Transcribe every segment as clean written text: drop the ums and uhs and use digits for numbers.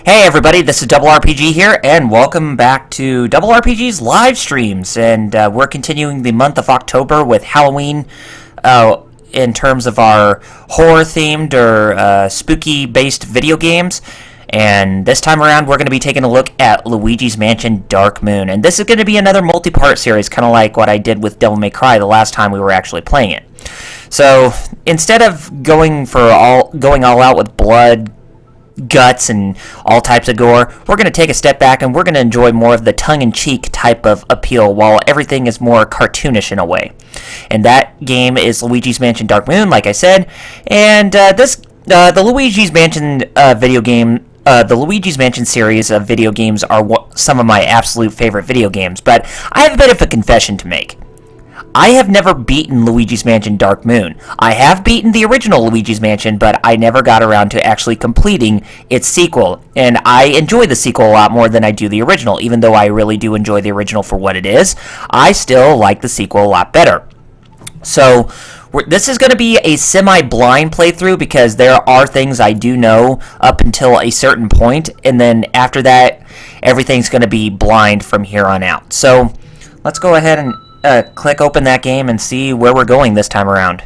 Hey everybody, this is Double RPG here, and welcome back to Double RPG's live streams. And we're continuing the month of October with Halloween in terms of our horror-themed or spooky-based video games. And this time around, we're going to be taking a look at Luigi's Mansion Dark Moon. And this is going to be another multi-part series, kind of like what I did with Devil May Cry the last time we were actually playing it. So instead of going all out with blood, guts, and all types of gore, we're going to take a step back and we're going to enjoy more of the tongue-in-cheek type of appeal while everything is more cartoonish in a way. And that game is Luigi's Mansion Dark Moon, like I said. And the Luigi's Mansion the Luigi's Mansion series of video games are some of my absolute favorite video games, but I have a bit of a confession to make. I have never beaten Luigi's Mansion Dark Moon. I have beaten the original Luigi's Mansion, but I never got around to actually completing its sequel. And I enjoy the sequel a lot more than I do the original. Even though I really do enjoy the original for what it is, I still like the sequel a lot better. So this is going to be a semi-blind playthrough because there are things I do know up until a certain point, and then after that, everything's going to be blind from here on out. So let's go ahead and click open that game and see where we're going this time around.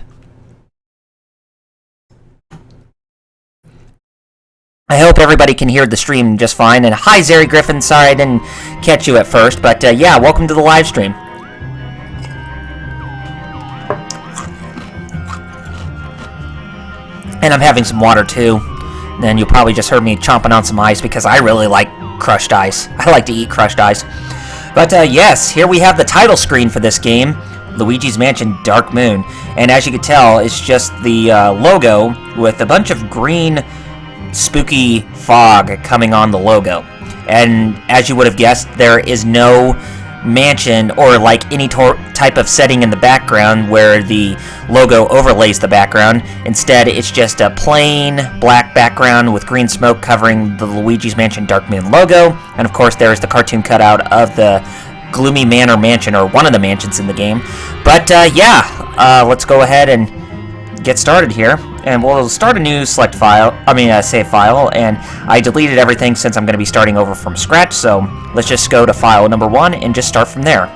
I hope everybody can hear the stream just fine. And hi, Zeri Griffin. Sorry I didn't catch you at first, but yeah, welcome to the live stream. And I'm having some water too. Then you'll probably just heard me chomping on some ice because I really like crushed ice. I like to eat crushed ice. But yes, here we have the title screen for this game, Luigi's Mansion Dark Moon. And as you can tell, it's just the logo with a bunch of green, spooky fog coming on the logo. And as you would have guessed, there is no mansion or like any type of setting in the background where the logo overlays the background. Instead, it's just a plain black background with green smoke covering the Luigi's Mansion Dark Moon logo. And of course, there is the cartoon cutout of the gloomy manor mansion, or one of the mansions in the game. But yeah, let's go ahead and get started here. And we'll start a new save file, and I deleted everything since I'm going to be starting over from scratch, so let's just go to file number 1 and just start from there.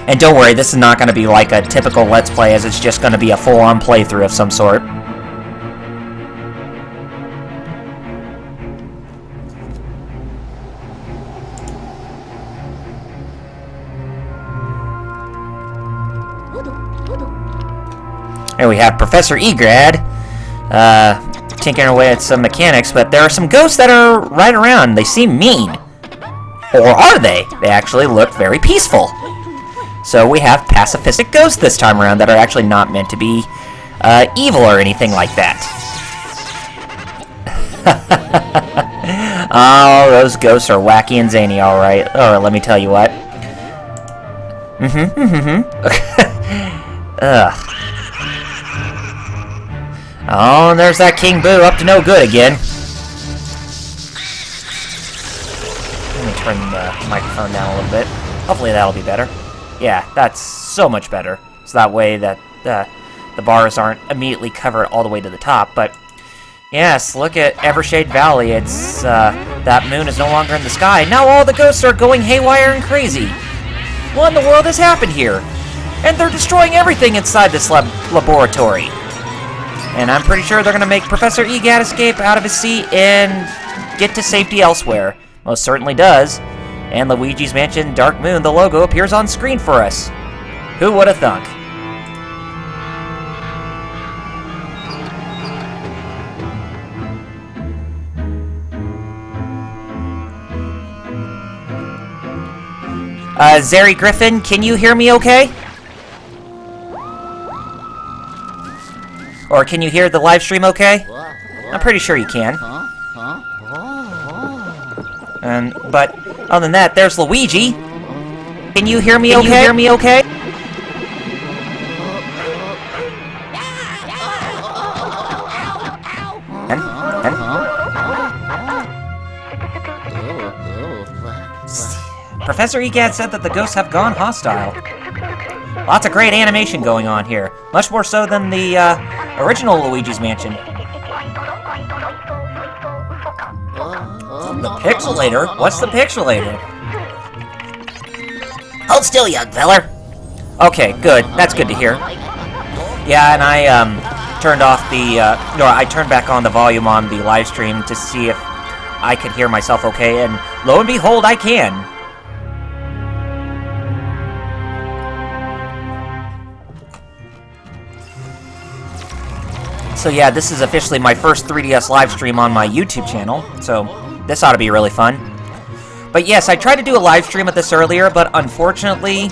And don't worry, this is not going to be like a typical Let's Play, as it's just going to be a full-on playthrough of some sort. Here we have Professor Egrad, tinkering away at some mechanics, but there are some ghosts that are right around. They seem mean. Or are they? They actually look very peaceful. So we have pacifistic ghosts this time around that are actually not meant to be evil or anything like that. Oh, those ghosts are wacky and zany, alright. Or let me tell you what. Ugh. Oh, there's that King Boo up to no good again. Let me turn the microphone down a little bit. Hopefully that'll be better. Yeah, that's so much better. So that way that the bars aren't immediately covered all the way to the top. But yes, look at Evershade Valley. It's that moon is no longer in the sky. Now all the ghosts are going haywire and crazy. What in the world has happened here? And they're destroying everything inside this laboratory. And I'm pretty sure they're going to make Professor Egrad escape out of his seat and get to safety elsewhere. Most certainly does. And Luigi's Mansion Dark Moon, the logo, appears on screen for us. Who would have thunk? Zeri Griffin, can you hear me okay? Or can you hear the live stream okay? I'm pretty sure you can. But other than that, there's Luigi. Can you hear me okay? Professor Egrad said that the ghosts have gone hostile. Lots of great animation going on here. Much more so than the original Luigi's Mansion. The pixelator? What's the pixelator? Hold still, young feller. Okay, good. That's good to hear. Yeah, and I turned off the, I turned back on the volume on the live stream to see if I could hear myself okay, and lo and behold, I can. So yeah, this is officially my first 3DS live stream on my YouTube channel, so this ought to be really fun. But yes, I tried to do a live stream of this earlier, but unfortunately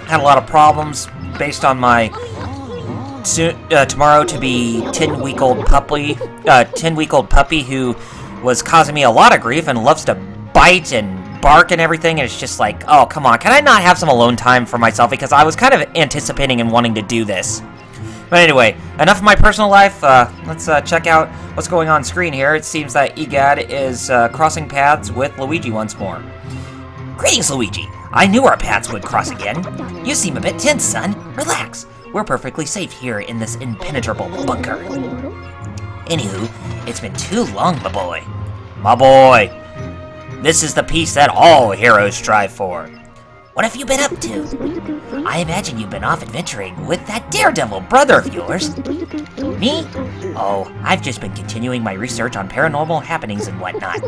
had a lot of problems based on my tomorrow to be 10-week-old puppy who was causing me a lot of grief and loves to bite and bark and everything, and it's just like, oh, come on, can I not have some alone time for myself? Because I was kind of anticipating and wanting to do this. But anyway, enough of my personal life. Let's check out what's going on screen here. It seems that Egad is crossing paths with Luigi once more. Greetings, Luigi. I knew our paths would cross again. You seem a bit tense, son. Relax. We're perfectly safe here in this impenetrable bunker. Anywho, it's been too long, my boy. My boy. This is the peace that all heroes strive for. What have you been up to? I imagine you've been off adventuring with that daredevil brother of yours. Me? Oh, I've just been continuing my research on paranormal happenings and whatnot.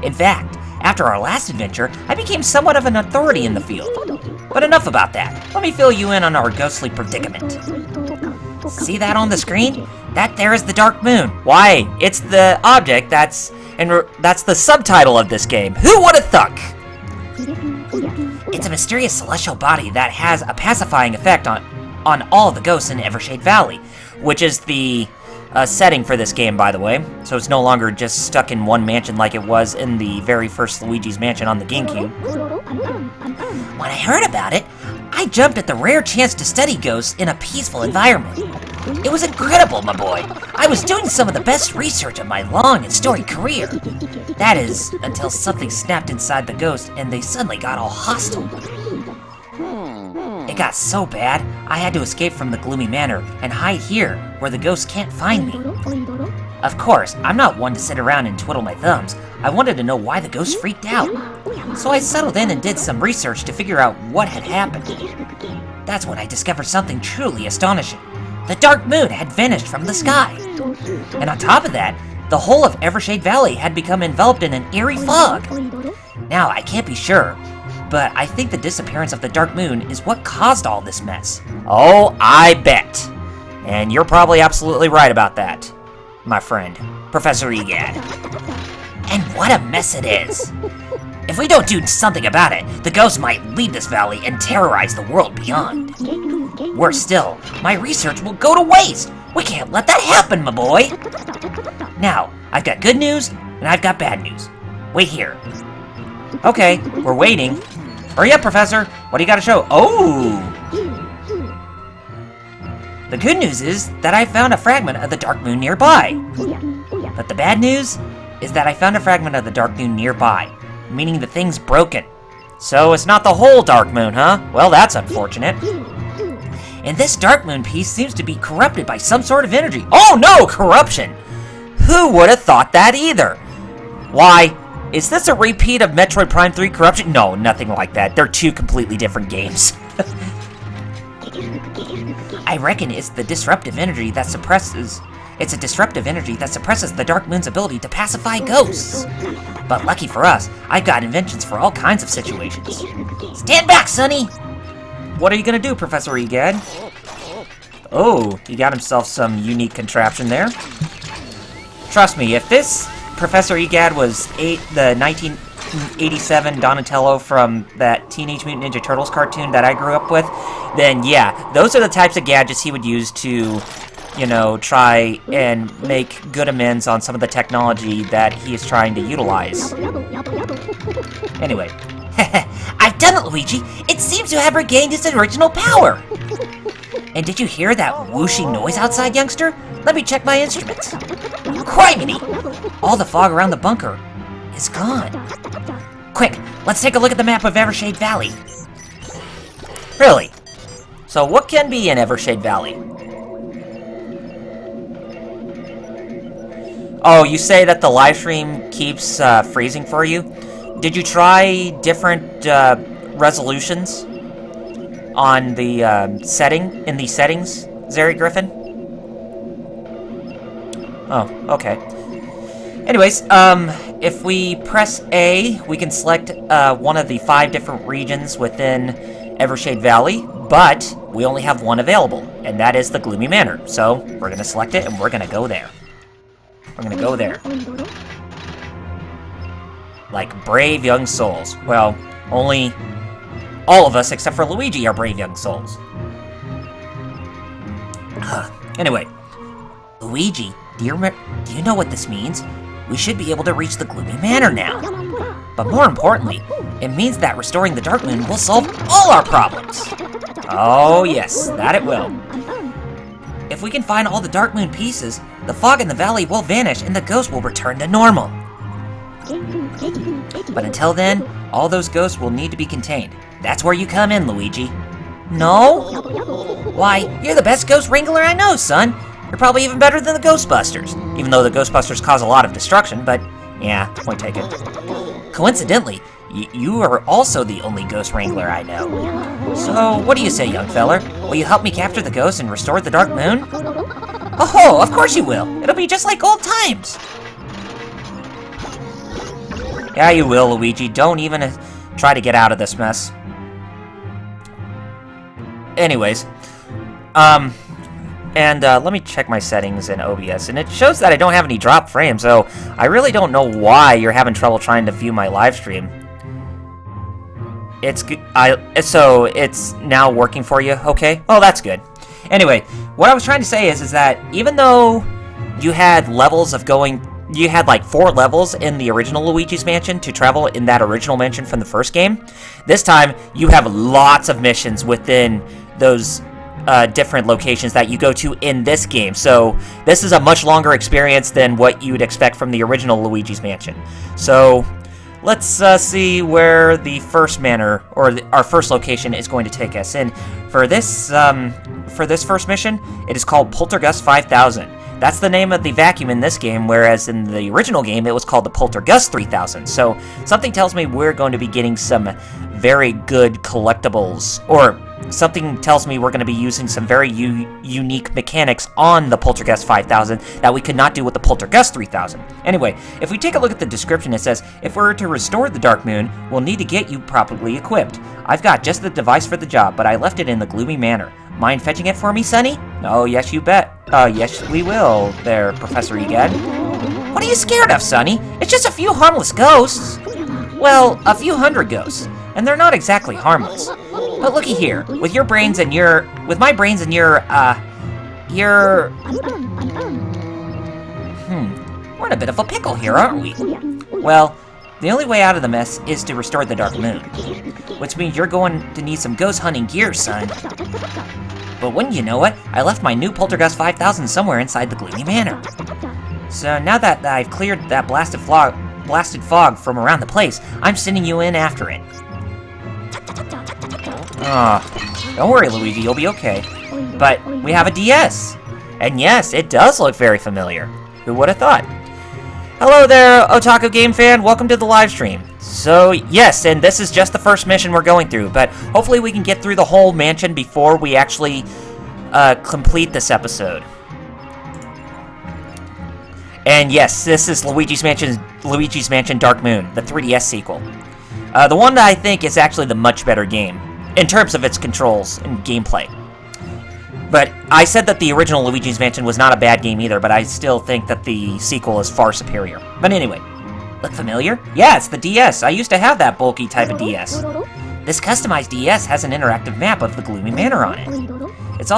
In fact, after our last adventure, I became somewhat of an authority in the field. But enough about that. Let me fill you in on our ghostly predicament. See that on the screen? That there is the Dark Moon. Why, it's the object that's the subtitle of this game. Who would have thunk? It's a mysterious celestial body that has a pacifying effect on all the ghosts in Evershade Valley. Which is the setting for this game, by the way. So it's no longer just stuck in one mansion like it was in the very first Luigi's Mansion on the GameCube. When I heard about it, I jumped at the rare chance to study ghosts in a peaceful environment. It was incredible, my boy. I was doing some of the best research of my long and storied career. That is, until something snapped inside the ghost and they suddenly got all hostile. It got so bad, I had to escape from the gloomy manor and hide here, where the ghosts can't find me. Of course, I'm not one to sit around and twiddle my thumbs. I wanted to know why the ghosts freaked out. So I settled in and did some research to figure out what had happened. That's when I discovered something truly astonishing. The Dark Moon had vanished from the sky. And on top of that, the whole of Evershade Valley had become enveloped in an eerie fog. Now, I can't be sure, but I think the disappearance of the Dark Moon is what caused all this mess. Oh, I bet. And you're probably absolutely right about that, my friend, Professor Egad. And what a mess it is. If we don't do something about it, the ghosts might leave this valley and terrorize the world beyond. Worse still, my research will go to waste. We can't let that happen, my boy. Now, I've got good news and I've got bad news. Wait here. Okay, we're waiting. Hurry up, Professor. What do you got to show? Oh! The good news is that I found a fragment of the Dark Moon nearby. But the bad news is that I found a fragment of the Dark Moon nearby, meaning the thing's broken. So it's not the whole Dark Moon, huh? Well, that's unfortunate. And this Dark Moon piece seems to be corrupted by some sort of energy. Oh no, corruption! Who would have thought that either? Why, is this a repeat of Metroid Prime 3 Corruption? No, nothing like that. They're two completely different games. I reckon it's the disruptive energy that suppresses... It's a disruptive energy that suppresses the Dark Moon's ability to pacify ghosts. But lucky for us, I've got inventions for all kinds of situations. Stand back, Sonny! What are you gonna do, Professor Egad? Oh, he got himself some unique contraption there. Trust me, if this Professor Egad was the 1987 Donatello from that Teenage Mutant Ninja Turtles cartoon that I grew up with, then yeah, those are the types of gadgets he would use to, you know, try and make good amends on some of the technology that he is trying to utilize. Anyway. I've done it, Luigi! It seems to have regained its original power! And did you hear that whooshing noise outside, youngster? Let me check my instruments. Criminy! All the fog around the bunker is gone. Quick, let's take a look at the map of Evershade Valley. Really? So what can be in Evershade Valley? Oh, you say that the live stream keeps freezing for you? Did you try different resolutions on the in the settings, Zeri Griffin? Oh, okay. Anyways, if we press A, we can select one of the 5 different regions within Evershade Valley, but we only have one available, and that is the Gloomy Manor. So, we're going to select it, and we're going to go there. We're going to go there. Like brave young souls. Well, only all of us, except for Luigi, are brave young souls. Anyway, Luigi, do you know what this means? We should be able to reach the Gloomy Manor now. But more importantly, it means that restoring the Dark Moon will solve all our problems. Oh yes, that it will. If we can find all the Dark Moon pieces, the fog in the valley will vanish and the ghosts will return to normal. But until then, all those ghosts will need to be contained. That's where you come in, Luigi. No? Why, you're the best ghost wrangler I know, son. You're probably even better than the Ghostbusters. Even though the Ghostbusters cause a lot of destruction, but yeah, point taken. Coincidentally, you are also the only ghost wrangler I know. So, what do you say, young feller? Will you help me capture the ghost and restore the Dark Moon? Oh, of course you will. It'll be just like old times. Yeah, you will, Luigi. Don't even try to get out of this mess. Anyways, let me check my settings in OBS, and it shows that I don't have any drop frames, so I really don't know why you're having trouble trying to view my live stream. So it's now working for you, okay? Oh, that's good. Anyway, what I was trying to say is that even though you had levels of you had like 4 levels in the original Luigi's Mansion to travel in that original mansion from the first game, this time you have lots of missions within those different locations that you go to in this game. So this is a much longer experience than what you'd expect from the original Luigi's Mansion. So let's see where the first manor, or our first location, is going to take us. And for this first mission, it is called Poltergust 5000. That's the name of the vacuum in this game, whereas in the original game, it was called the Poltergust 3000. So something tells me we're going to be getting some very good collectibles, or something tells me we're going to be using some very unique mechanics on the Poltergust 5000 that we could not do with the Poltergust 3000. Anyway, if we take a look at the description, it says, if we're to restore the Dark Moon, we'll need to get you properly equipped. I've got just the device for the job, but I left it in the Gloomy Manor. Mind fetching it for me, Sonny? Oh, yes, you bet. Yes, we will, there, Professor Egad. What are you scared of, Sonny? It's just a few harmless ghosts. Well, a few hundred ghosts, and they're not exactly harmless. But looky here, with my brains and your, we're in a bit of a pickle here, aren't we? Well, the only way out of the mess is to restore the Dark Moon, which means you're going to need some ghost hunting gear, son. But wouldn't you know it, I left my new Poltergust 5000 somewhere inside the Gloomy Manor. So now that I've cleared that blasted fog from around the place, I'm sending you in after it. Don't worry, Luigi, you'll be okay. But we have a DS! And yes, it does look very familiar. Who would have thought? Hello there, Otaku Game Fan, welcome to the live stream. So, yes, and this is just the first mission we're going through, but hopefully we can get through the whole mansion before we actually complete this episode. And yes, this is Luigi's Mansion Dark Moon, the 3DS sequel. The one that I think is actually the much better game, in terms of its controls and gameplay. But I said that the original Luigi's Mansion was not a bad game either, but I still think that the sequel is far superior. But anyway, look familiar? Yeah, it's the DS. I used to have that bulky type of DS. This customized DS has an interactive map of the Gloomy Manor on it. It'll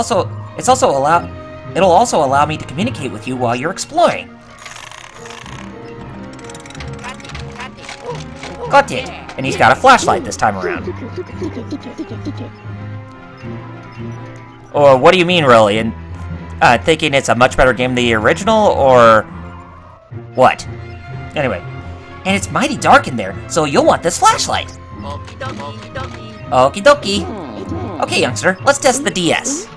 also allow me to communicate with you while you're exploring. Got it. And he's got a flashlight this time around. Or what do you mean, really? And thinking it's a much better game than the original, or what? Anyway, and it's mighty dark in there, so you'll want this flashlight. Okie dokie. Okay, youngster, let's test the DS.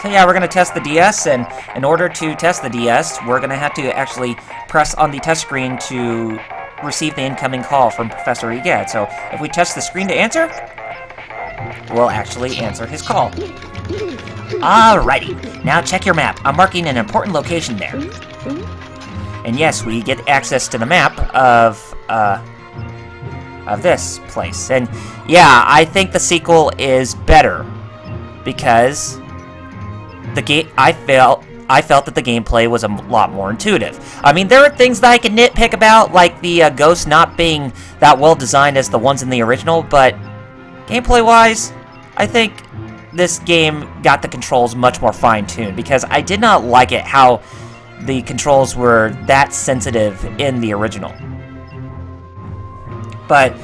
So yeah, we're going to test the DS, and in order to test the DS, we're going to have to actually press on the touch screen to receive the incoming call from Professor Egad. So if we touch the screen to answer, we'll actually answer his call. Alrighty, now check your map. I'm marking an important location there. And yes, we get access to the map of this place. And yeah, I think the sequel is better because I felt that the gameplay was a lot more intuitive. I mean, there are things that I can nitpick about, like the ghosts not being that well designed as the ones in the original, but gameplay-wise, I think this game got the controls much more fine-tuned, because I did not like it how the controls were that sensitive in the original. But,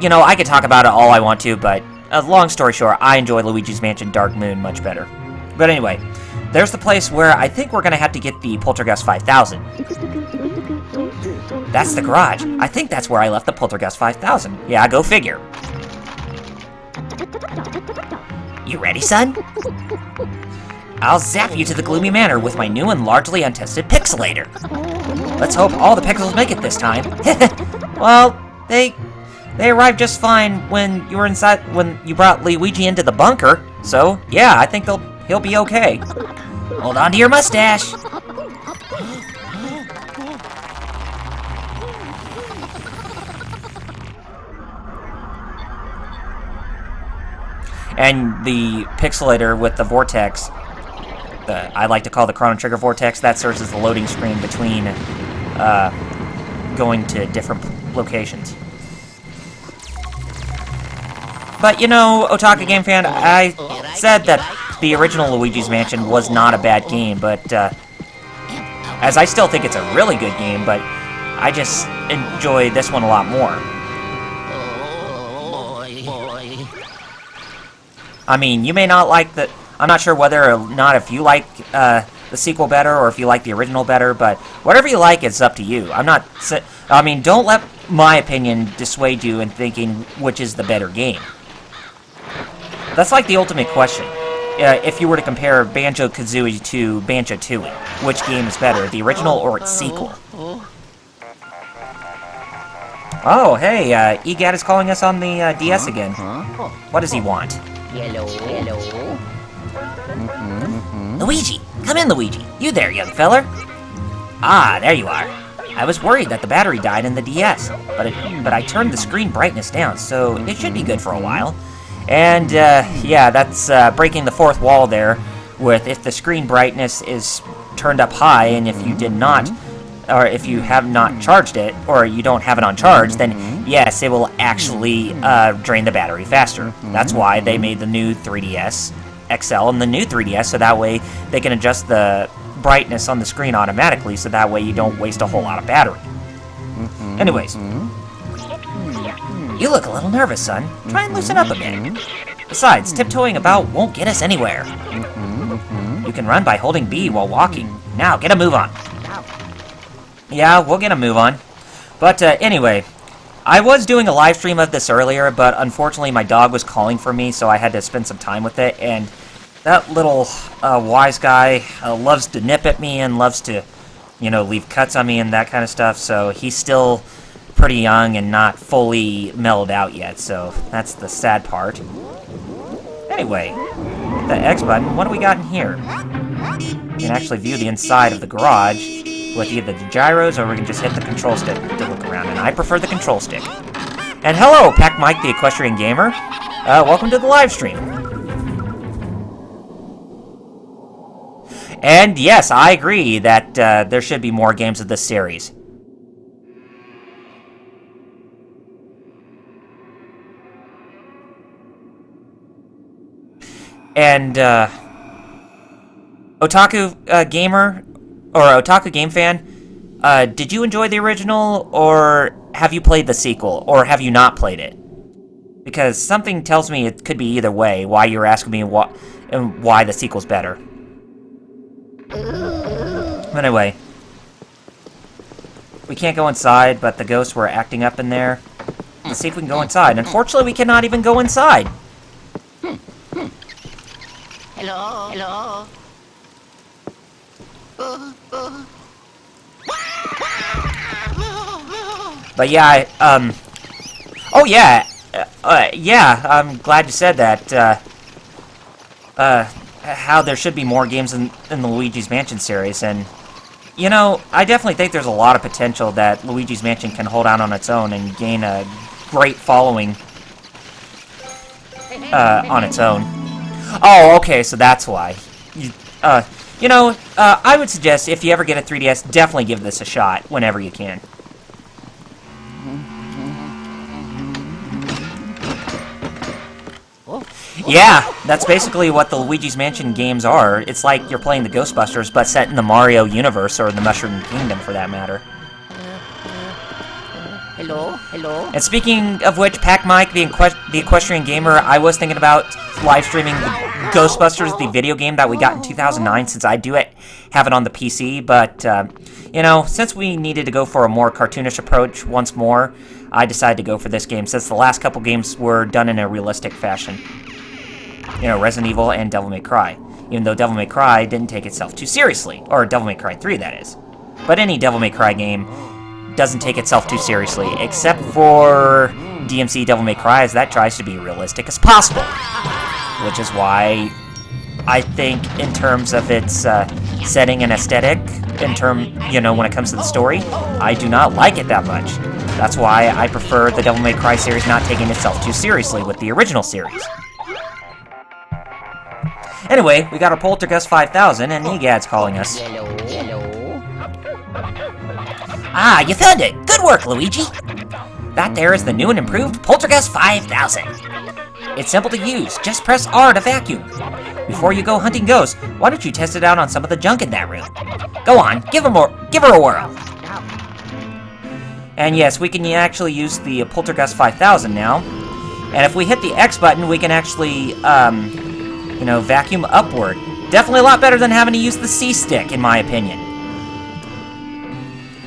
you know, I could talk about it all I want to, but long story short, I enjoy Luigi's Mansion Dark Moon much better. But anyway, there's the place where I think we're going to have to get the Poltergust 5000. That's the garage. I think that's where I left the Poltergust 5000. Yeah, go figure. You ready, son? I'll zap you to the Gloomy Manor with my new and largely untested pixelator. Let's hope all the pixels make it this time. Well, they arrived just fine when you were inside, when you brought Luigi into the bunker. So, yeah, I think he'll be okay. Hold on to your mustache. And the pixelator with the vortex, I like to call the Chrono Trigger vortex, that serves as the loading screen between going to different locations. But you know, Otaku Game Fan, I said that the original Luigi's Mansion was not a bad game, but as I still think it's a really good game, but I just enjoy this one a lot more. I mean, you may not like the... I'm not sure whether or not if you like the sequel better or if you like the original better, but whatever you like, it's up to you. I mean, don't let my opinion dissuade you in thinking which is the better game. That's like the ultimate question. If you were to compare Banjo-Kazooie to Banjo-Tooie, which game is better, the original or its sequel? Oh, hey, Egad is calling us on the DS again. What does he want? Hello. Luigi! Come in, Luigi! You there, young feller! Ah, there you are. I was worried that the battery died in the DS, but I turned the screen brightness down, so it should be good for a while. And, yeah, that's breaking the fourth wall there, with if the screen brightness is turned up high, and if you did not, or if you have not charged it, or you don't have it on charge, then yes, it will actually drain the battery faster. That's why they made the new 3DS XL and the new 3DS, so that way they can adjust the brightness on the screen automatically, so that way you don't waste a whole lot of battery. Anyways. You look a little nervous, son. Try and loosen up a bit. Besides, tiptoeing about won't get us anywhere. You can run by holding B while walking. Now, get a move on. Yeah, we'll get a move on. But anyway, I was doing a live stream of this earlier, but unfortunately my dog was calling for me, so I had to spend some time with it, and that little wise guy loves to nip at me and loves to, you know, leave cuts on me and that kind of stuff, so he's still pretty young and not fully mellowed out yet, so that's the sad part. Anyway, the X button, what do we got in here? You can actually view the inside of the garage with either the gyros, or we can just hit the control stick to look around, and I prefer the control stick. And hello, Pac Mike the Equestrian Gamer. Welcome to the live stream. And yes, I agree that there should be more games of this series. And Otaku Gamer, or Otaku Game Fan, did you enjoy the original, or have you played the sequel, or have you not played it? Because something tells me it could be either way, why you're asking me why the sequel's better. Anyway, we can't go inside, but the ghosts were acting up in there. Let's see if we can go inside. Unfortunately, we cannot even go inside. Hello? Hello? But yeah, oh yeah, yeah, I'm glad you said that, how there should be more games in the Luigi's Mansion series, and, you know, I definitely think there's a lot of potential that Luigi's Mansion can hold out on its own and gain a great following, on its own. Oh, okay, so that's why. You know, I would suggest if you ever get a 3DS, definitely give this a shot whenever you can. Yeah, that's basically what the Luigi's Mansion games are. It's like you're playing the Ghostbusters, but set in the Mario universe, or the Mushroom Kingdom, for that matter. Hello? Hello? And speaking of which, Pac Mike, the Equestrian Gamer, I was thinking about live streaming the Ghostbusters, the video game that we got in 2009, since I do have it on the PC, but, you know, since we needed to go for a more cartoonish approach once more, I decided to go for this game, since the last couple games were done in a realistic fashion. You know, Resident Evil and Devil May Cry. Even though Devil May Cry didn't take itself too seriously. Or Devil May Cry 3, that is. But any Devil May Cry game doesn't take itself too seriously, except for DMC Devil May Cry, as that tries to be realistic as possible. Which is why I think, in terms of its setting and aesthetic, you know, when it comes to the story, I do not like it that much. That's why I prefer the Devil May Cry series not taking itself too seriously with the original series. Anyway, we got our Poltergust 5000, and Egad's calling us. Hello? Hello? Ah, you found it! Good work, Luigi! That there is the new and improved Poltergust 5000. It's simple to use. Just press R to vacuum. Before you go hunting ghosts, why don't you test it out on some of the junk in that room? Go on, give her a whirl. And yes, we can actually use the Poltergust 5000 now. And if we hit the X button, we can actually, you know, vacuum upward. Definitely a lot better than having to use the C stick, in my opinion.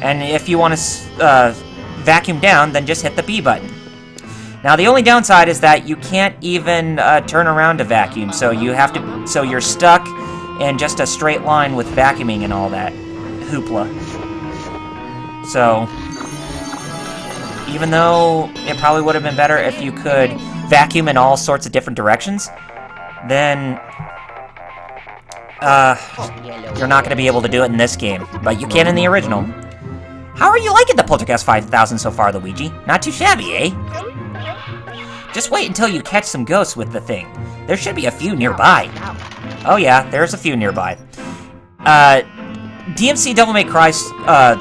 And if you want to vacuum down, then just hit the B button. Now, the only downside is that you can't even turn around to vacuum, so you're stuck in just a straight line with vacuuming and all that hoopla. So, even though it probably would have been better if you could vacuum in all sorts of different directions, then you're not going to be able to do it in this game, but you can in the original. How are you liking the Poltergust 5000 so far, Luigi? Not too shabby, eh? Just wait until you catch some ghosts with the thing. There should be a few nearby. Oh yeah, there's a few nearby. DMC Devil May Cry's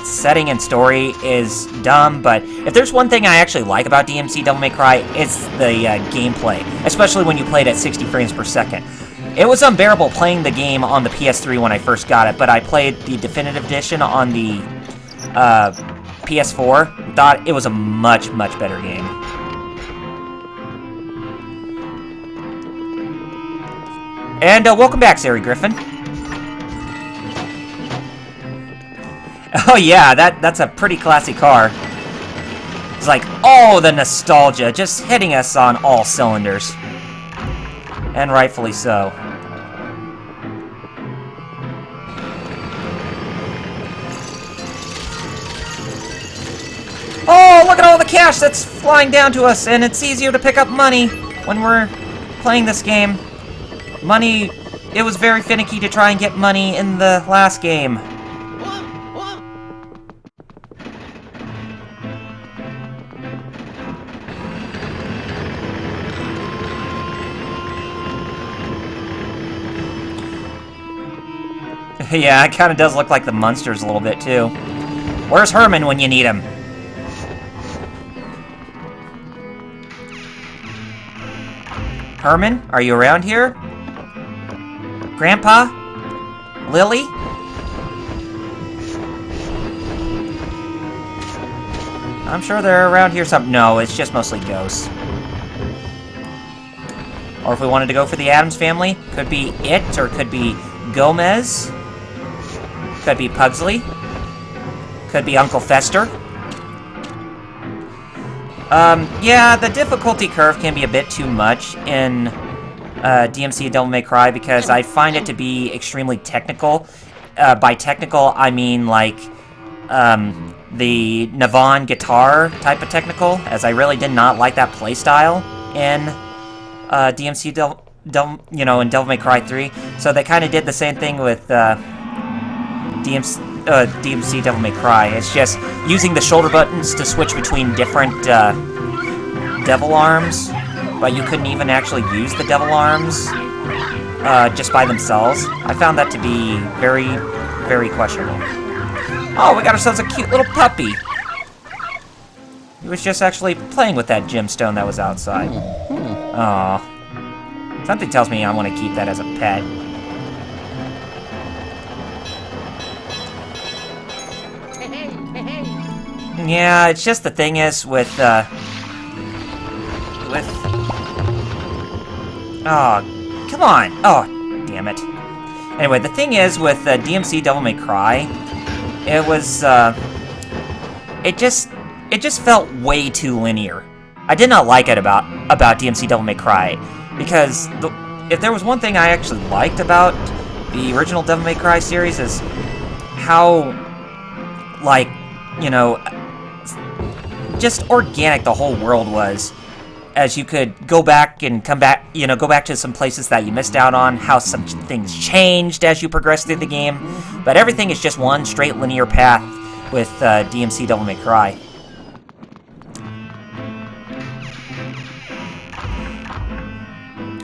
setting and story is dumb, but if there's one thing I actually like about DMC Devil May Cry, it's the gameplay, especially when you play it at 60 frames per second. It was unbearable playing the game on the PS3 when I first got it, but I played the Definitive Edition on the PS4. Thought it was a much, much better game. And welcome back, Sari Griffin. Oh yeah, that's a pretty classy car. It's like, oh, the nostalgia, just hitting us on all cylinders. And rightfully so. Oh, look at all the cash that's flying down to us, and it's easier to pick up money when we're playing this game. Money, it was very finicky to try and get money in the last game. Yeah, it kind of does look like the Munsters a little bit, too. Where's Herman when you need him? Herman, are you around here? Grandpa? Lily? I'm sure they're around here some... No, it's just mostly ghosts. Or if we wanted to go for the Addams Family, could be it, or could be Gomez. Could be Pugsley. Could be Uncle Fester. Yeah, the difficulty curve can be a bit too much in DMC Devil May Cry because I find it to be extremely technical. By technical, I mean like the Navon guitar type of technical, as I really did not like that playstyle in DMC in Devil May Cry 3. So they kind of did the same thing with DMC Devil May Cry. It's just using the shoulder buttons to switch between different devil arms, but you couldn't even actually use the devil arms just by themselves. I found that to be very, very questionable. Oh, we got ourselves a cute little puppy. He was just actually playing with that gemstone that was outside. Aww. Something tells me I want to keep that as a pet. Yeah, it's just the thing is with oh, come on! Oh, damn it. Anyway, the thing is with DMC Devil May Cry, it was it just felt way too linear. I did not like it about DMC Devil May Cry because if there was one thing I actually liked about the original Devil May Cry series is how, like, you know, just organic the whole world was, as you could go back and come back, you know, go back to some places that you missed out on, how some things changed as you progress through the game, but everything is just one straight linear path with DMC Devil May Cry.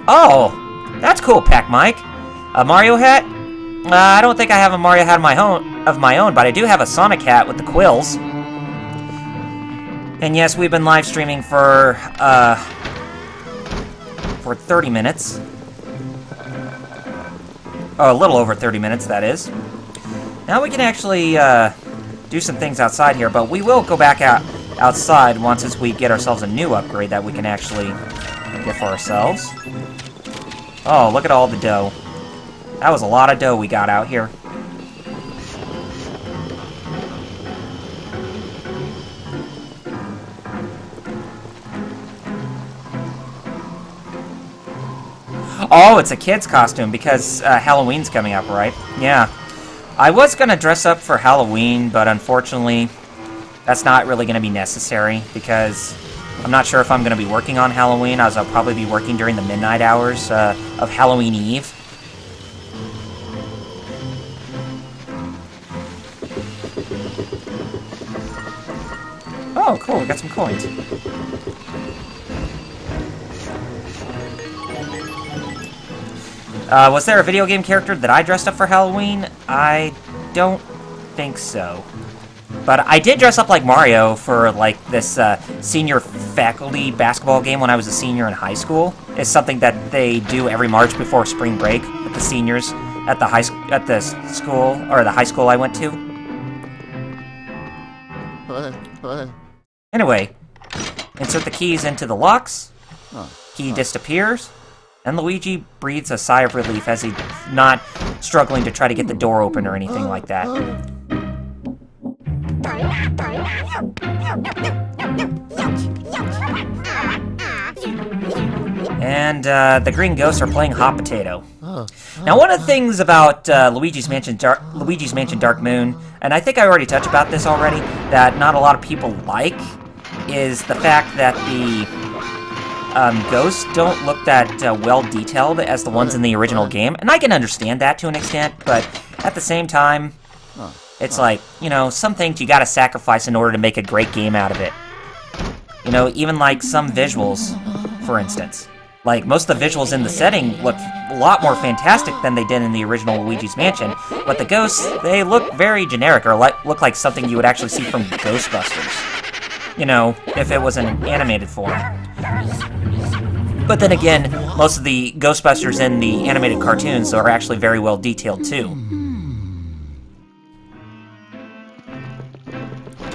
Oh, that's cool, Pac Mike. A Mario hat? I don't think I have a Mario hat of my own, but I do have a Sonic hat with the quills. And yes, we've been live streaming for 30 minutes. Oh, a little over 30 minutes, that is. Now we can actually do some things outside here, but we will go back outside once we get ourselves a new upgrade that we can actually get for ourselves. Oh, look at all the dough. That was a lot of dough we got out here. Oh, it's a kid's costume because Halloween's coming up, right? Yeah. I was going to dress up for Halloween, but unfortunately, that's not really going to be necessary because I'm not sure if I'm going to be working on Halloween, as I'll probably be working during the midnight hours of Halloween Eve. Oh, cool, we got some coins. Was there a video game character that I dressed up for Halloween? I don't think so. But I did dress up like Mario for, like, this senior faculty basketball game when I was a senior in high school. It's something that they do every March before spring break with the seniors at the high school I went to. Anyway, insert the keys into the locks. Key disappears. And Luigi breathes a sigh of relief as he's not struggling to try to get the door open or anything like that. And the green ghosts are playing hot potato. Now, one of the things about Luigi's Mansion Dark Moon, and I think I already touched about this already, that not a lot of people like, is the fact that the ghosts don't look that well detailed as the ones in the original game, and I can understand that to an extent, but at the same time, it's like, you know, some things you gotta sacrifice in order to make a great game out of it. You know, even like some visuals, for instance. Like, most of the visuals in the setting look a lot more fantastic than they did in the original Luigi's Mansion, but the ghosts, they look very generic, or look like something you would actually see from Ghostbusters. You know, if it was in animated form. But then again, most of the Ghostbusters in the animated cartoons are actually very well detailed too.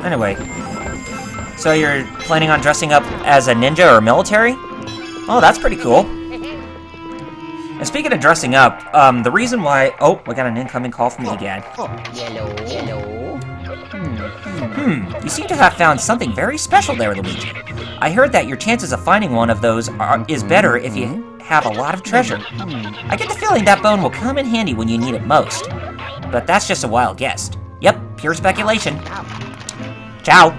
Anyway, so you're planning on dressing up as a ninja or military? Oh, that's pretty cool. And speaking of dressing up, the reason why... Oh, we got an incoming call from me again. You seem to have found something very special there, Luigi. I heard that your chances of finding one of those is better if you have a lot of treasure. I get the feeling that bone will come in handy when you need it most. But that's just a wild guess. Yep, pure speculation. Ciao.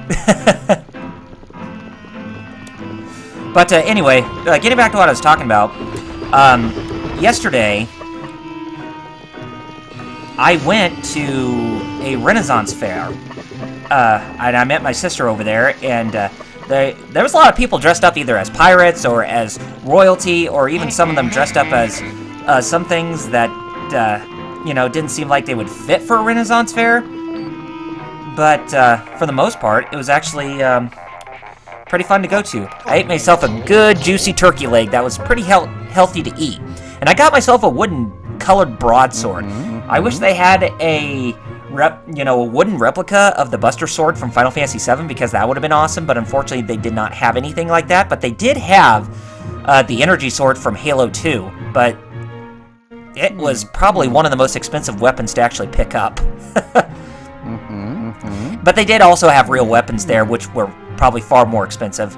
But anyway, getting back to what I was talking about, yesterday I went to a Renaissance fair, and I met my sister over there, and there was a lot of people dressed up either as pirates or as royalty, or even some of them dressed up as some things that, you know, didn't seem like they would fit for a Renaissance fair. But for the most part, it was actually pretty fun to go to. I ate myself a good juicy turkey leg that was pretty healthy to eat. And I got myself a wooden colored broadsword. I wish they had a wooden replica of the Buster Sword from Final Fantasy VII, because that would have been awesome, but unfortunately they did not have anything like that. But they did have the Energy Sword from Halo 2, but it was probably one of the most expensive weapons to actually pick up. But they did also have real weapons there, which were probably far more expensive.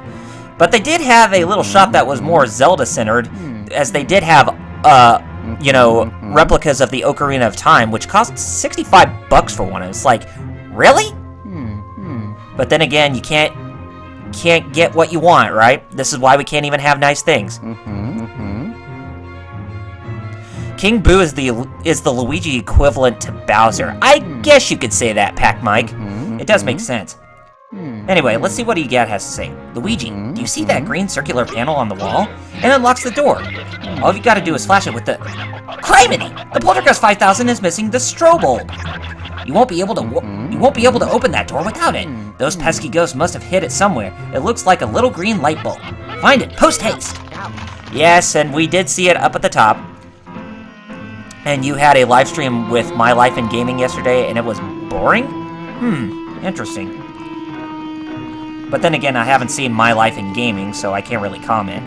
But they did have a little shop that was more Zelda-centered, as they did have, replicas of the Ocarina of Time, which cost $65 for one. And it's like, really? But then again, you can't get what you want, right? This is why we can't even have nice things. King Boo is the Luigi equivalent to Bowser. I guess you could say that, Pac Mike. It does make sense. Anyway, let's see what Egat has to say. Luigi, do you see that green circular panel on the wall? It unlocks the door. All you gotta do is flash it with the... Criminy! The Poltergust 5000 is missing the strobe bulb. You won't be able to open that door without it. Those pesky ghosts must have hid it somewhere. It looks like a little green light bulb. Find it, post haste! Yes, and we did see it up at the top. And you had a live stream with My Life in Gaming yesterday, and it was boring? Interesting. But then again, I haven't seen My Life in Gaming, so I can't really comment.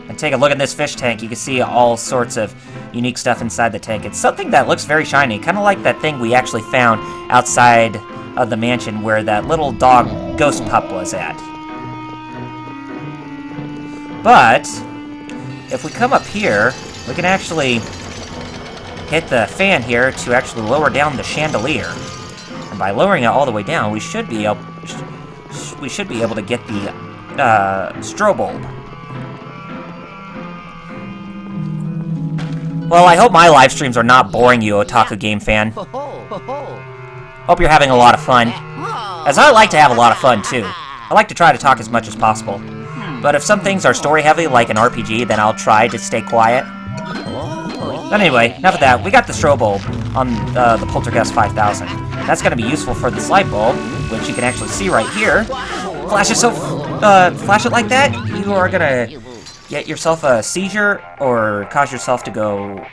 And take a look at this fish tank. You can see all sorts of unique stuff inside the tank. It's something that looks very shiny, kind of like that thing we actually found outside of the mansion where that little dog ghost pup was at. But if we come up here, we can actually hit the fan here to actually lower down the chandelier. And by lowering it all the way down, we should be able to get the strobe bulb. Well, I hope my live streams are not boring you, Otaku Game fan. Hope you're having a lot of fun. As I like to have a lot of fun, too. I like to try to talk as much as possible. But if some things are story-heavy, like an RPG, then I'll try to stay quiet. But anyway, enough of that. We got the strobe bulb on the Poltergust 5000. That's going to be useful for this light bulb, which you can actually see right here. Flash it like that, you are going to get yourself a seizure, or cause yourself to go,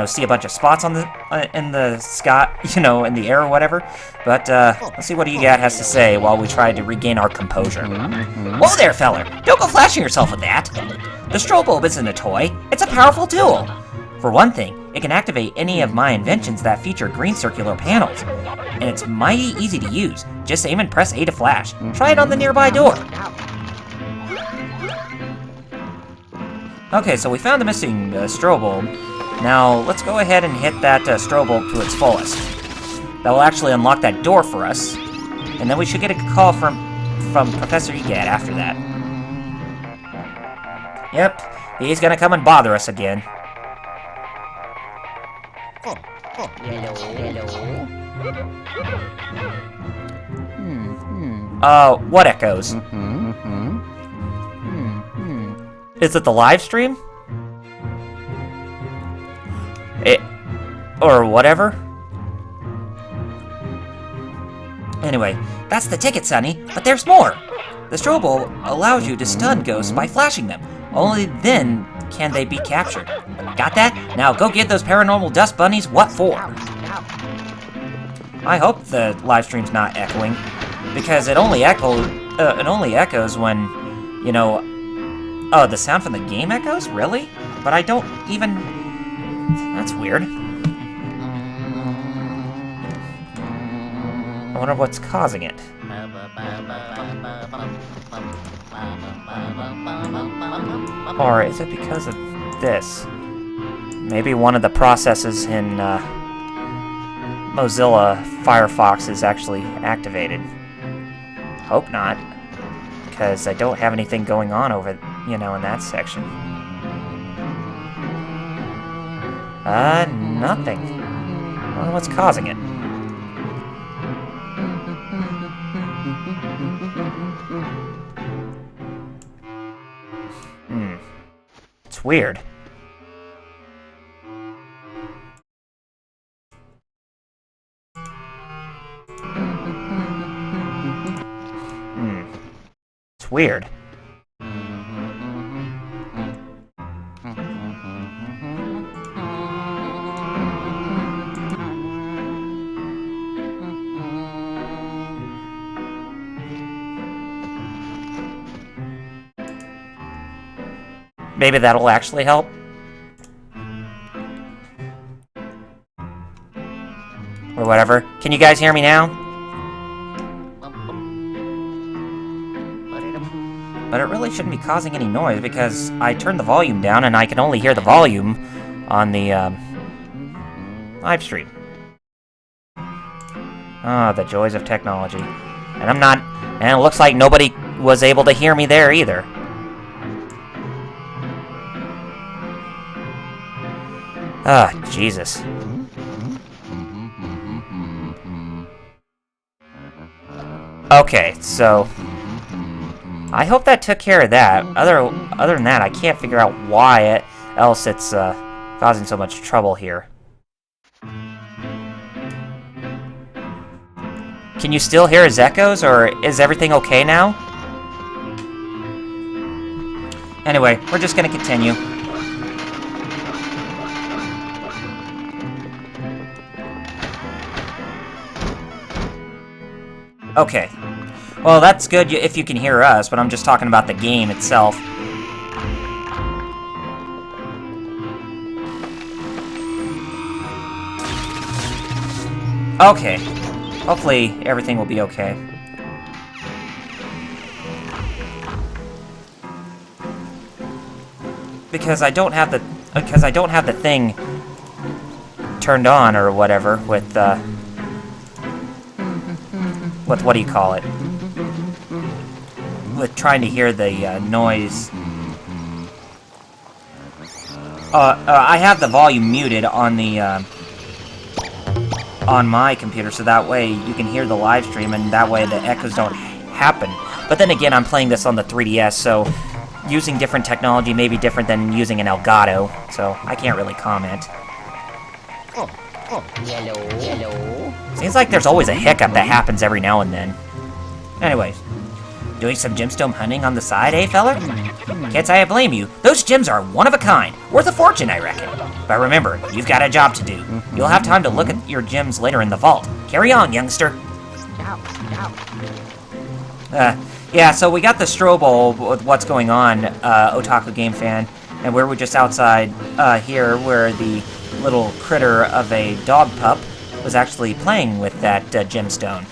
see a bunch of spots on in the sky, in the air or whatever. But let's see what Egat has to say while we try to regain our composure. Whoa there, feller! Don't go flashing yourself with that! The strobe bulb isn't a toy, it's a powerful tool! For one thing, it can activate any of my inventions that feature green circular panels. And it's mighty easy to use. Just aim and press A to flash. Try it on the nearby door. Okay, so we found the missing strobe bulb. Now, let's go ahead and hit that strobe bulb to its fullest. That will actually unlock that door for us. And then we should get a call from Professor Egat after that. Yep, he's gonna come and bother us again. Hello. What echoes? Is it the live stream? Or whatever? Anyway, that's the ticket, Sonny, but there's more! The strobe bulb allows you to stun ghosts by flashing them. Only then can they be captured. Got that? Now go get those paranormal dust bunnies. What for? I hope the live stream's not echoing, because it only echoes when, the sound from the game echoes? Really? But I don't even... That's weird. I wonder what's causing it. Or is it because of this? Maybe one of the processes in Mozilla Firefox is actually activated. Hope not, because I don't have anything going on over, in that section. Nothing. I don't know what's causing it. It's weird. It's weird. Maybe that'll actually help. Or whatever. Can you guys hear me now? But it really shouldn't be causing any noise because I turned the volume down and I can only hear the volume on the live stream. Ah, the joys of technology. And it looks like nobody was able to hear me there either. Ah, Jesus. Okay, so I hope that took care of that. Other than that, I can't figure out why else it's causing so much trouble here. Can you still hear his echoes, or is everything okay now? Anyway, we're just gonna continue. Okay. Well, that's good if you can hear us, but I'm just talking about the game itself. Okay. Hopefully everything will be okay. Because I don't have the thing turned on or whatever with what do you call it? With trying to hear the noise. I have the volume muted on the on my computer, so that way you can hear the live stream, and that way the echoes don't happen. But then again, I'm playing this on the 3DS, so using different technology may be different than using an Elgato, so I can't really comment. Yellow. Seems like there's always a hiccup that happens every now and then. Anyways, doing some gemstone hunting on the side, eh, fella? Can't say I blame you. Those gems are one of a kind. Worth a fortune, I reckon. But remember, you've got a job to do. You'll have time to look at your gems later in the vault. Carry on, youngster. Yeah, so we got the strobo with what's going on, Otaku Game Fan, and we're just outside here where the little critter of a dog pup was actually playing with that gemstone.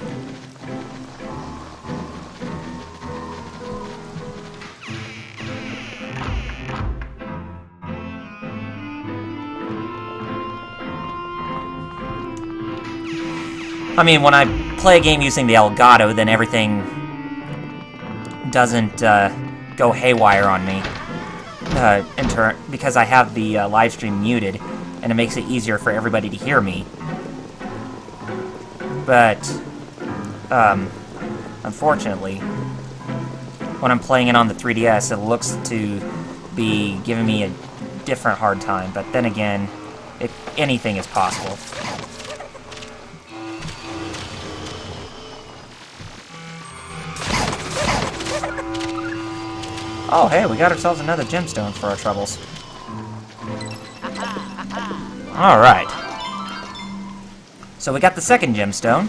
I mean, when I play a game using the Elgato, then everything doesn't go haywire on me. Because I have the live stream muted, and it makes it easier for everybody to hear me. But, unfortunately, when I'm playing it on the 3DS, it looks to be giving me a different hard time. But then again, anything is possible. Oh, hey, we got ourselves another gemstone for our troubles. Alright. So we got the second gemstone.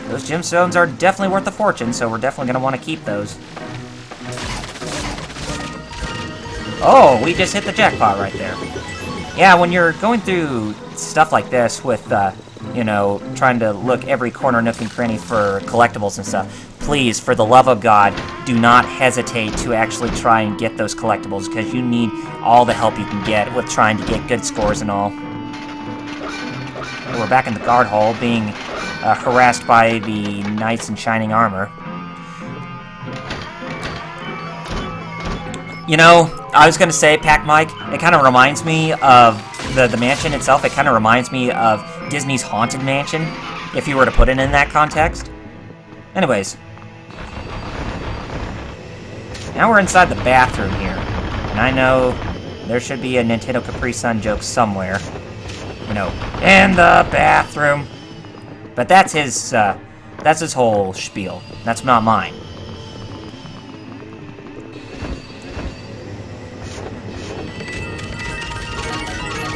Those gemstones are definitely worth a fortune, so we're definitely going to want to keep those. Oh, we just hit the jackpot right there. Yeah, when you're going through stuff like this with, trying to look every corner, nook, and cranny for collectibles and stuff, please, for the love of God, do not hesitate to actually try and get those collectibles, because you need all the help you can get with trying to get good scores and all. We're back in the guard hall, being harassed by the knights in shining armor. You know, I was gonna say, Pac Mike, it kind of reminds me of the mansion itself. It kind of reminds me of Disney's Haunted Mansion, if you were to put it in that context. Anyways. Now we're inside the bathroom here. And I know there should be a Nintendo Capri Sun joke somewhere. You know, in the bathroom. But that's his whole spiel. That's not mine.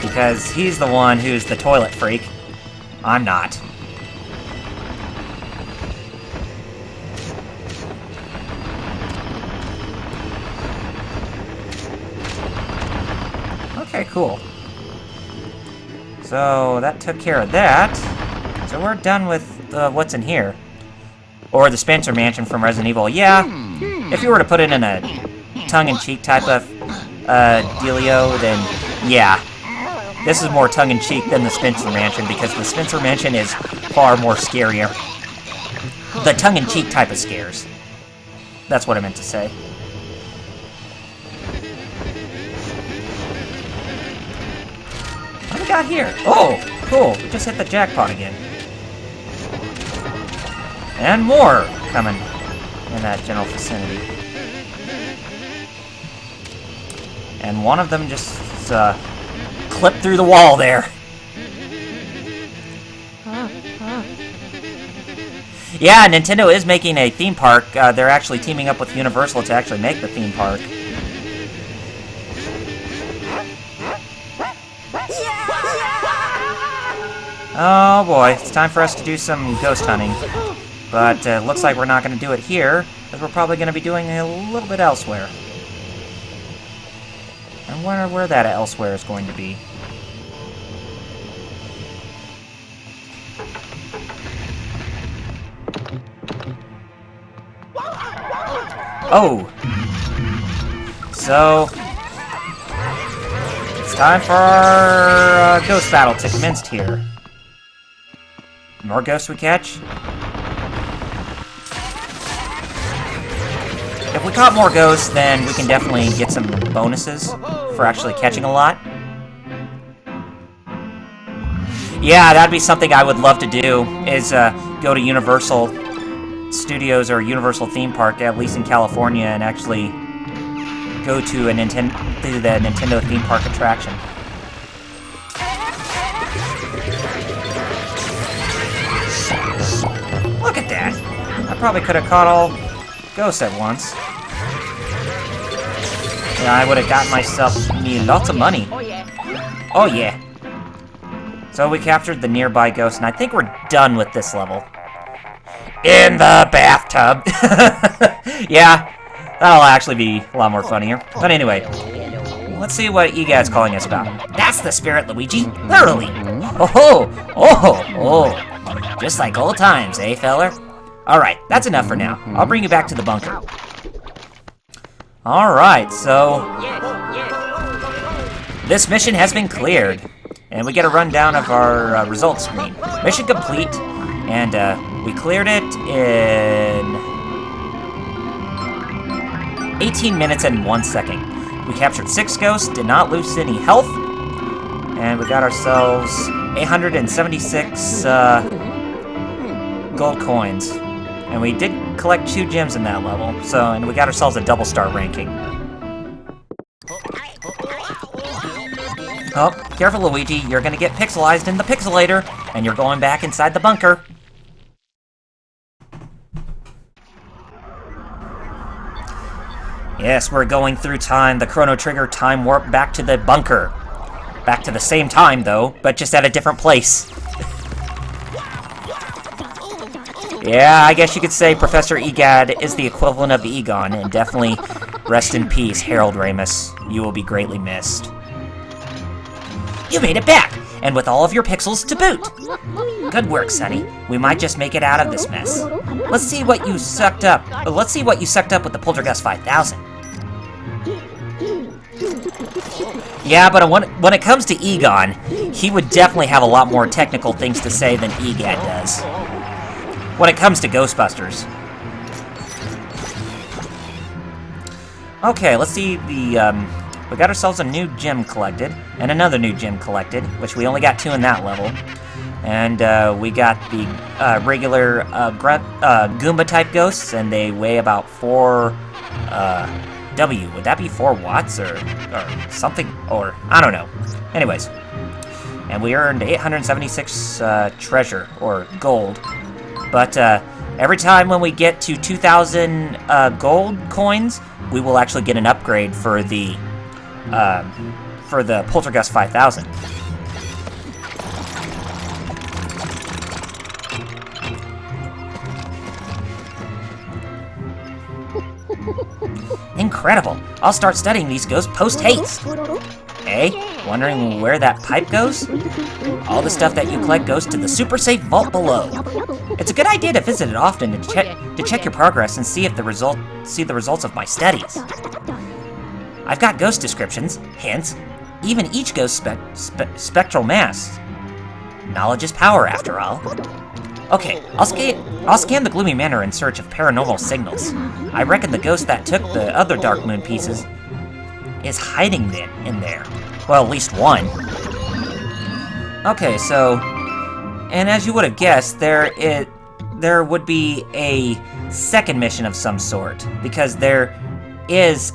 Because he's the one who's the toilet freak. I'm not. Okay, cool. So, that took care of that. So we're done with what's in here. Or the Spencer Mansion from Resident Evil. Yeah, if you were to put it in a tongue-in-cheek type of dealio, then yeah. This is more tongue-in-cheek than the Spencer Mansion, because the Spencer Mansion is far more scarier. The tongue-in-cheek type of scares. That's what I meant to say. What do we got here? Oh, cool. We just hit the jackpot again. And more coming in that general vicinity. And one of them just clipped through the wall there. Yeah, Nintendo is making a theme park. They're actually teaming up with Universal to actually make the theme park. Oh boy, it's time for us to do some ghost hunting. But looks like we're not going to do it here, because we're probably going to be doing it a little bit elsewhere. I wonder where that elsewhere is going to be. Oh! So, it's time for our ghost battle to commence here. More ghosts we catch? If we caught more ghosts, then we can definitely get some bonuses for actually catching a lot. Yeah, that'd be something I would love to do, is go to Universal Studios or Universal Theme Park, at least in California, and actually go to the Nintendo theme park attraction. Look at that! I probably could have caught all ghosts at once. Yeah, I would have got myself lots of money. Oh yeah. So we captured the nearby ghost, and I think we're done with this level. In the bathtub! Yeah, that'll actually be a lot more funnier. But anyway, let's see what EGAD's calling us about. That's the spirit, Luigi. Literally. Oh, oh, oh. Just like old times, eh, feller? Alright, that's enough for now. I'll bring you back to the bunker. Alright, so this mission has been cleared. And we get a rundown of our results screen. Mission complete, and we cleared it in 18 minutes and 1 second. We captured 6 ghosts, did not lose any health, and we got ourselves 876 gold coins. And we did collect 2 gems in that level, and we got ourselves a double star ranking. Oh, careful, Luigi, you're gonna get pixelized in the pixelator, and you're going back inside the bunker. Yes, we're going through time, the Chrono Trigger time warp back to the bunker. Back to the same time, though, but just at a different place. Yeah, I guess you could say Professor EGAD is the equivalent of Egon, and definitely rest in peace, Harold Ramis. You will be greatly missed. You made it back! and with all of your pixels to boot. Good work, Sonny. We might just make it out of this mess. Let's see what you sucked up. Let's see what you sucked up with the Poltergust 5000. Yeah, but when it comes to Egon, he would definitely have a lot more technical things to say than Egad does. When it comes to Ghostbusters. Okay, let's see the, we got ourselves a new gem collected, and another new gem collected, which we only got 2 in that level. And, we got the, regular, Goomba-type ghosts, and they weigh about 4, W. Would that be 4 watts, or something, or, I don't know. Anyways. And we earned 876, treasure, or gold. But, every time when we get to 2,000, gold coins, we will actually get an upgrade for the Poltergust 5000. Incredible! I'll start studying these ghosts post-haste! Eh? Wondering where that pipe goes? All the stuff that you collect goes to the super safe vault below. It's a good idea to visit it often to check your progress and see the results of my studies. I've got ghost descriptions, hints, even each ghost spectral mass. Knowledge is power, after all. Okay, I'll scan the Gloomy Manor in search of paranormal signals. I reckon the ghost that took the other Dark Moon pieces is hiding in there. Well, at least one. Okay, so, and as you would have guessed, there would be a second mission of some sort, because there's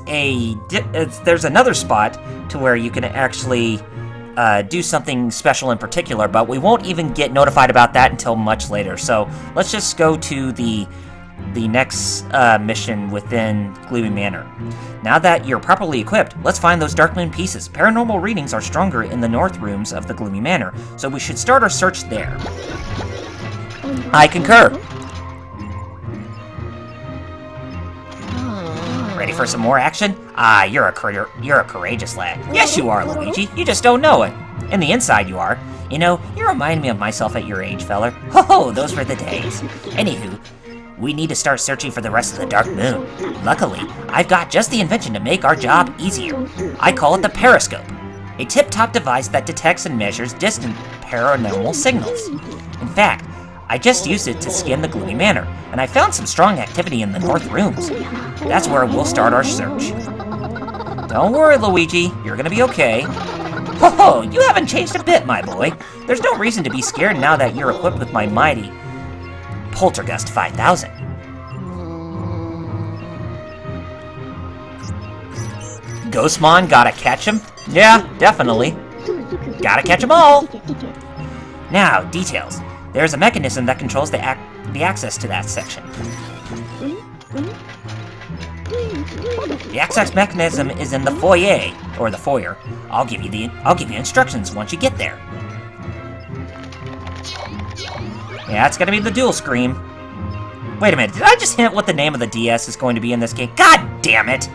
another spot to where you can actually do something special in particular, but we won't even get notified about that until much later. So let's just go to the next mission within Gloomy Manor. Now that you're properly equipped, let's find those Dark Moon pieces. Paranormal readings are stronger in the north rooms of the Gloomy Manor, so we should start our search there. I concur. Ready for some more action? Ah, you're a courageous lad. Yes, you are, Luigi. You just don't know it. In the inside, you are. You know, you remind me of myself at your age, feller. Ho, those were the days. Anywho, we need to start searching for the rest of the Dark Moon. Luckily, I've got just the invention to make our job easier. I call it the periscope, a tip-top device that detects and measures distant paranormal signals. In fact, I just used it to scan the Gloomy Manor, and I found some strong activity in the north rooms. That's where we'll start our search. Don't worry, Luigi, you're gonna be okay. Ho, you haven't changed a bit, my boy. There's no reason to be scared now that you're equipped with my mighty Poltergust 5000. Ghostmon, gotta catch him? Yeah, definitely. Gotta catch 'em all! Now, details. There's a mechanism that controls the access to that section. The access mechanism is in the foyer, or the foyer. I'll give you instructions once you get there. Yeah, it's gonna be the dual screen. Wait a minute, did I just hint what the name of the DS is going to be in this game? God damn it!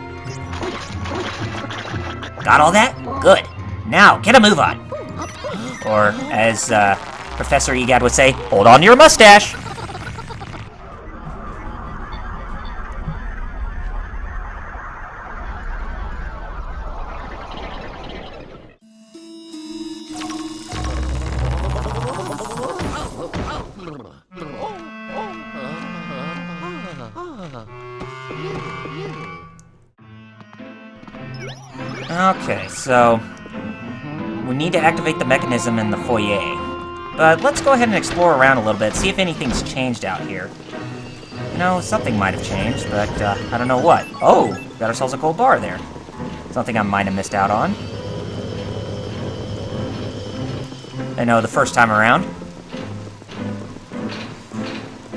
Got all that? Good. Now, get a move on. Or, as Professor Egad would say, hold on to your mustache! Okay, so we need to activate the mechanism in the foyer. But let's go ahead and explore around a little bit, see if anything's changed out here. You know, something might have changed, but I don't know what. Oh, got ourselves a gold bar there. Something I might have missed out on. I know, the first time around.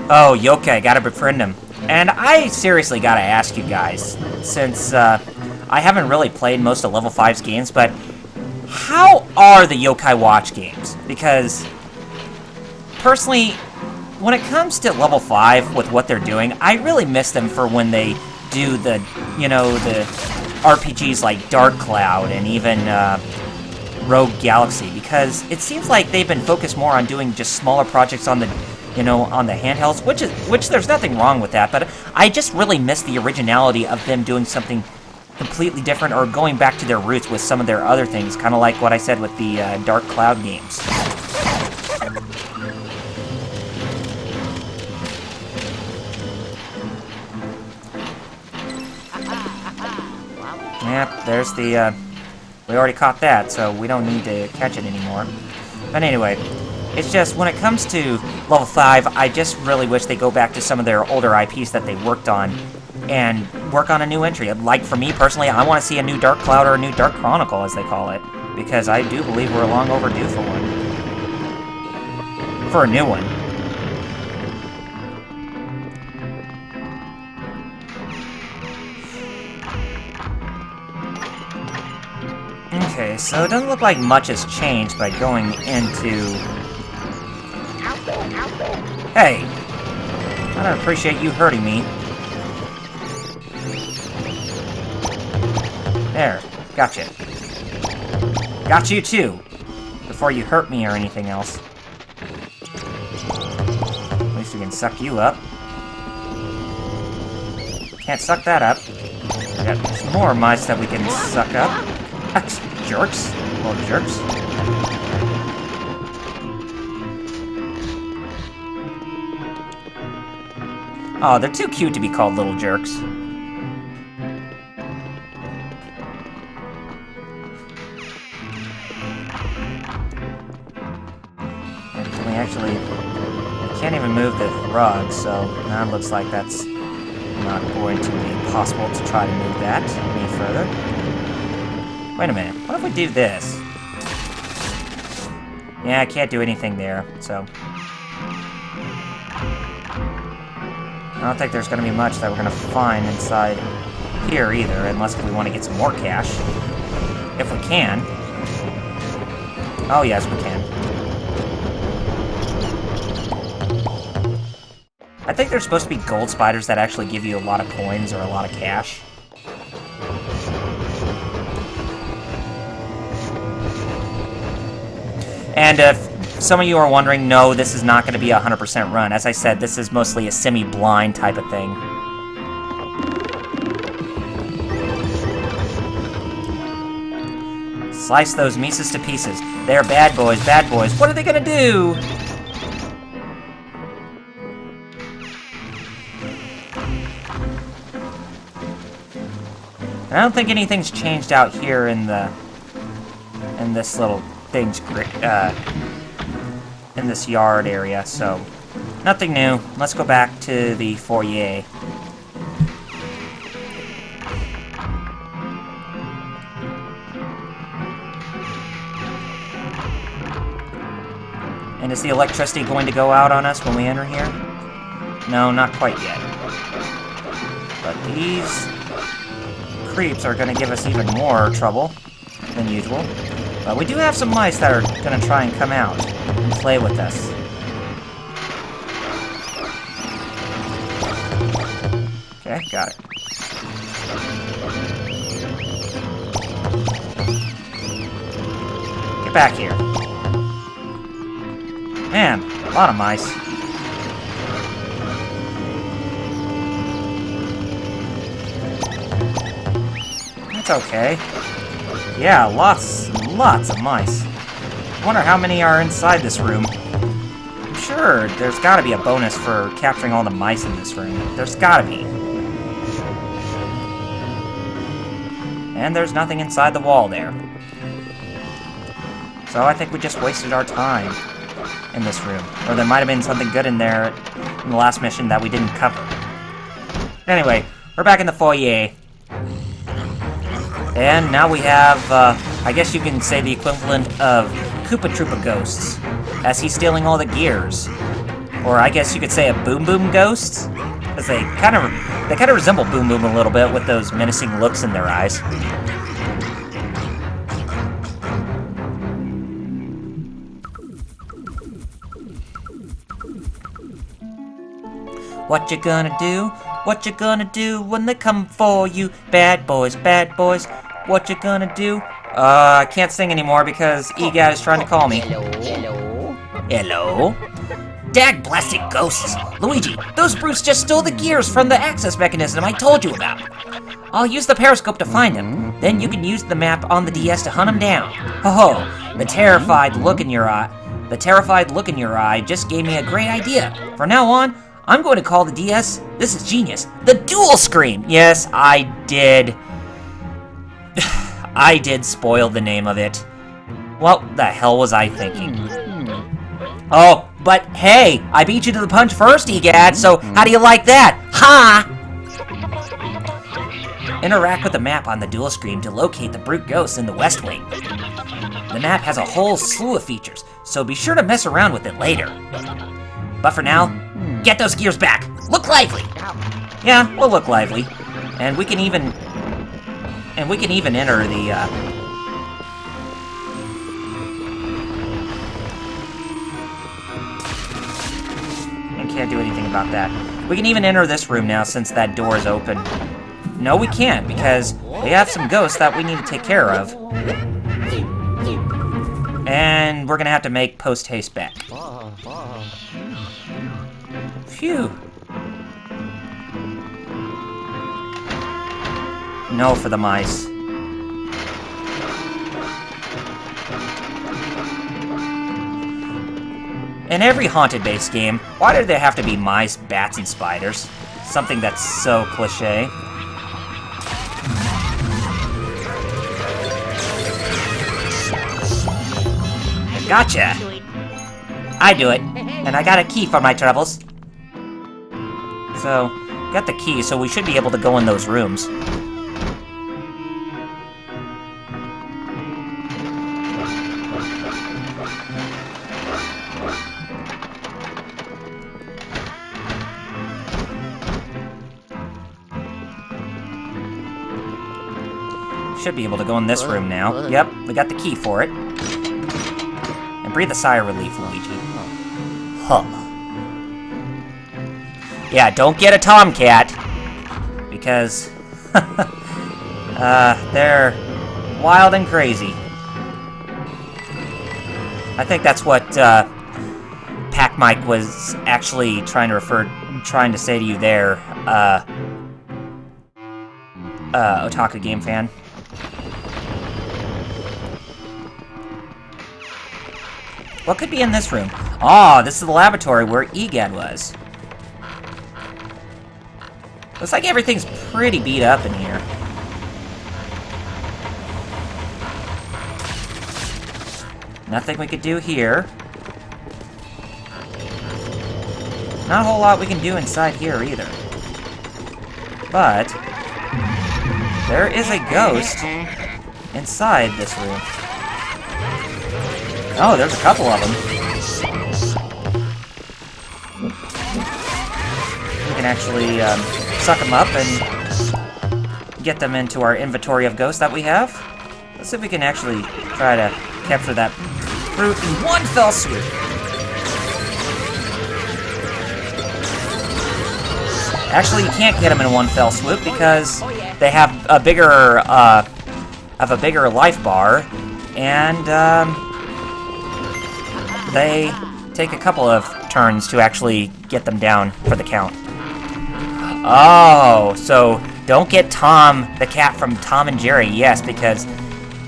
Oh, Yokai, gotta befriend him. And I seriously gotta ask you guys, since I haven't really played most of Level 5's games, but how are the Yokai Watch games? Because, personally, when it comes to Level 5 with what they're doing, I really miss them for when they do the, you know, the RPGs like Dark Cloud and even Rogue Galaxy, because it seems like they've been focused more on doing just smaller projects on the, on the handhelds, which there's nothing wrong with that, but I just really miss the originality of them doing something completely different or going back to their roots with some of their other things, kind of like what I said with the Dark Cloud games. Yep, there's the, we already caught that, so we don't need to catch it anymore. But anyway, it's just, when it comes to level 5, I just really wish they go back to some of their older IPs that they worked on, and work on a new entry. Like, for me, personally, I want to see a new Dark Cloud or a new Dark Chronicle, as they call it, because I do believe we're long overdue for one. For a new one. Okay, so it doesn't look like much has changed by going into... Hey! I don't appreciate you hurting me. There, gotcha. Got you too, before you hurt me or anything else. At least we can suck you up. Can't suck that up. We got some more mice that we can suck up. Jerks. Little jerks. Oh, they're too cute to be called little jerks. We can't even move the rug, so now it looks like that's not going to be possible to try to move that any further. Wait a minute, what if we do this? Yeah, I can't do anything there, so... I don't think there's going to be much that we're going to find inside here either, unless we want to get some more cash. If we can. Oh yes, we can. I think there's supposed to be gold spiders that actually give you a lot of coins or a lot of cash. And if some of you are wondering, no, this is not going to be a 100% run. As I said, this is mostly a semi-blind type of thing. Slice those Mises to pieces. They're bad boys, bad boys. What are they going to do? I don't think anything's changed out here in this little thing's in this yard area, so nothing new. Let's go back to the foyer. And is the electricity going to go out on us when we enter here? No, not quite yet. But these creeps are going to give us even more trouble than usual. But we do have some mice that are going to try and come out and play with us. Okay, got it. Get back here. Man, a lot of mice. That's okay. Yeah, lots of mice. I wonder how many are inside this room. I'm sure there's gotta be a bonus for capturing all the mice in this room. There's gotta be. And there's nothing inside the wall there. So I think we just wasted our time in this room. Or there might have been something good in there in the last mission that we didn't cover. Anyway, we're back in the foyer. And now we have, I guess you can say the equivalent of Koopa Troopa ghosts, as he's stealing all the gears. Or I guess you could say a Boom Boom ghost, because they kind of resemble Boom Boom a little bit with those menacing looks in their eyes. What you gonna do? What you gonna do when they come for you? Bad boys, bad boys. What you gonna do? I can't sing anymore because EGAT is trying to call me. Hello. Hello? Dag blasted ghosts! Luigi, those brutes just stole the gears from the access mechanism I told you about. I'll use the periscope to find them. Then you can use the map on the DS to hunt them down. Ho-ho, the terrified look in your eye just gave me a great idea. From now on, I'm going to call the DS, this is genius, the dual screen! Yes, I did. I did spoil the name of it. What the hell was I thinking? Oh, but hey, I beat you to the punch first, EGAD, so how do you like that? Ha! Interact with the map on the dual screen to locate the brute ghosts in the West Wing. The map has a whole slew of features, so be sure to mess around with it later. But for now, get those gears back! Look lively! Yeah, we'll look lively. And we can even enter the, I can't do anything about that. We can even enter this room now since that door is open. No, we can't, because we have some ghosts that we need to take care of. And we're gonna have to make post-haste back. Phew. No for the mice. In every haunted base game, why do there have to be mice, bats, and spiders? Something that's so cliche. Gotcha! I do it, and I got a key for my troubles. So, got the key, so we should be able to go in those rooms. Should be able to go in this room now. Yep, we got the key for it. And breathe a sigh of relief, Luigi. Huh. Yeah, don't get a tomcat. Because... they're wild and crazy. I think that's what, Pac Mike was actually trying to say to you there, Otaku Game Fan. What could be in this room? Oh, this is the laboratory where EGAD was. Looks like everything's pretty beat up in here. Nothing we could do here. Not a whole lot we can do inside here either. But there is a ghost inside this room. Oh, there's a couple of them. We can actually suck them up and get them into our inventory of ghosts that we have. Let's see if we can actually try to capture that brute in one fell swoop. Actually, you can't get them in one fell swoop because they have a bigger life bar, and they take a couple of turns to actually get them down for the count. Oh, so don't get Tom the cat from Tom and Jerry, yes, because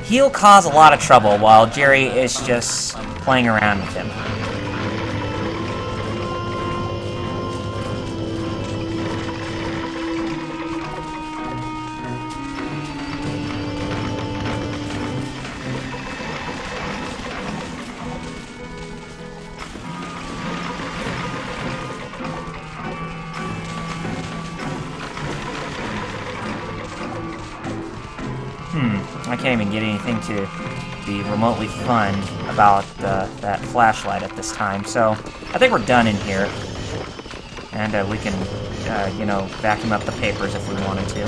he'll cause a lot of trouble while Jerry is just playing around with him. I can't even get anything to be remotely fun about that flashlight at this time, so I think we're done in here. And we can, you know, vacuum up the papers if we wanted to.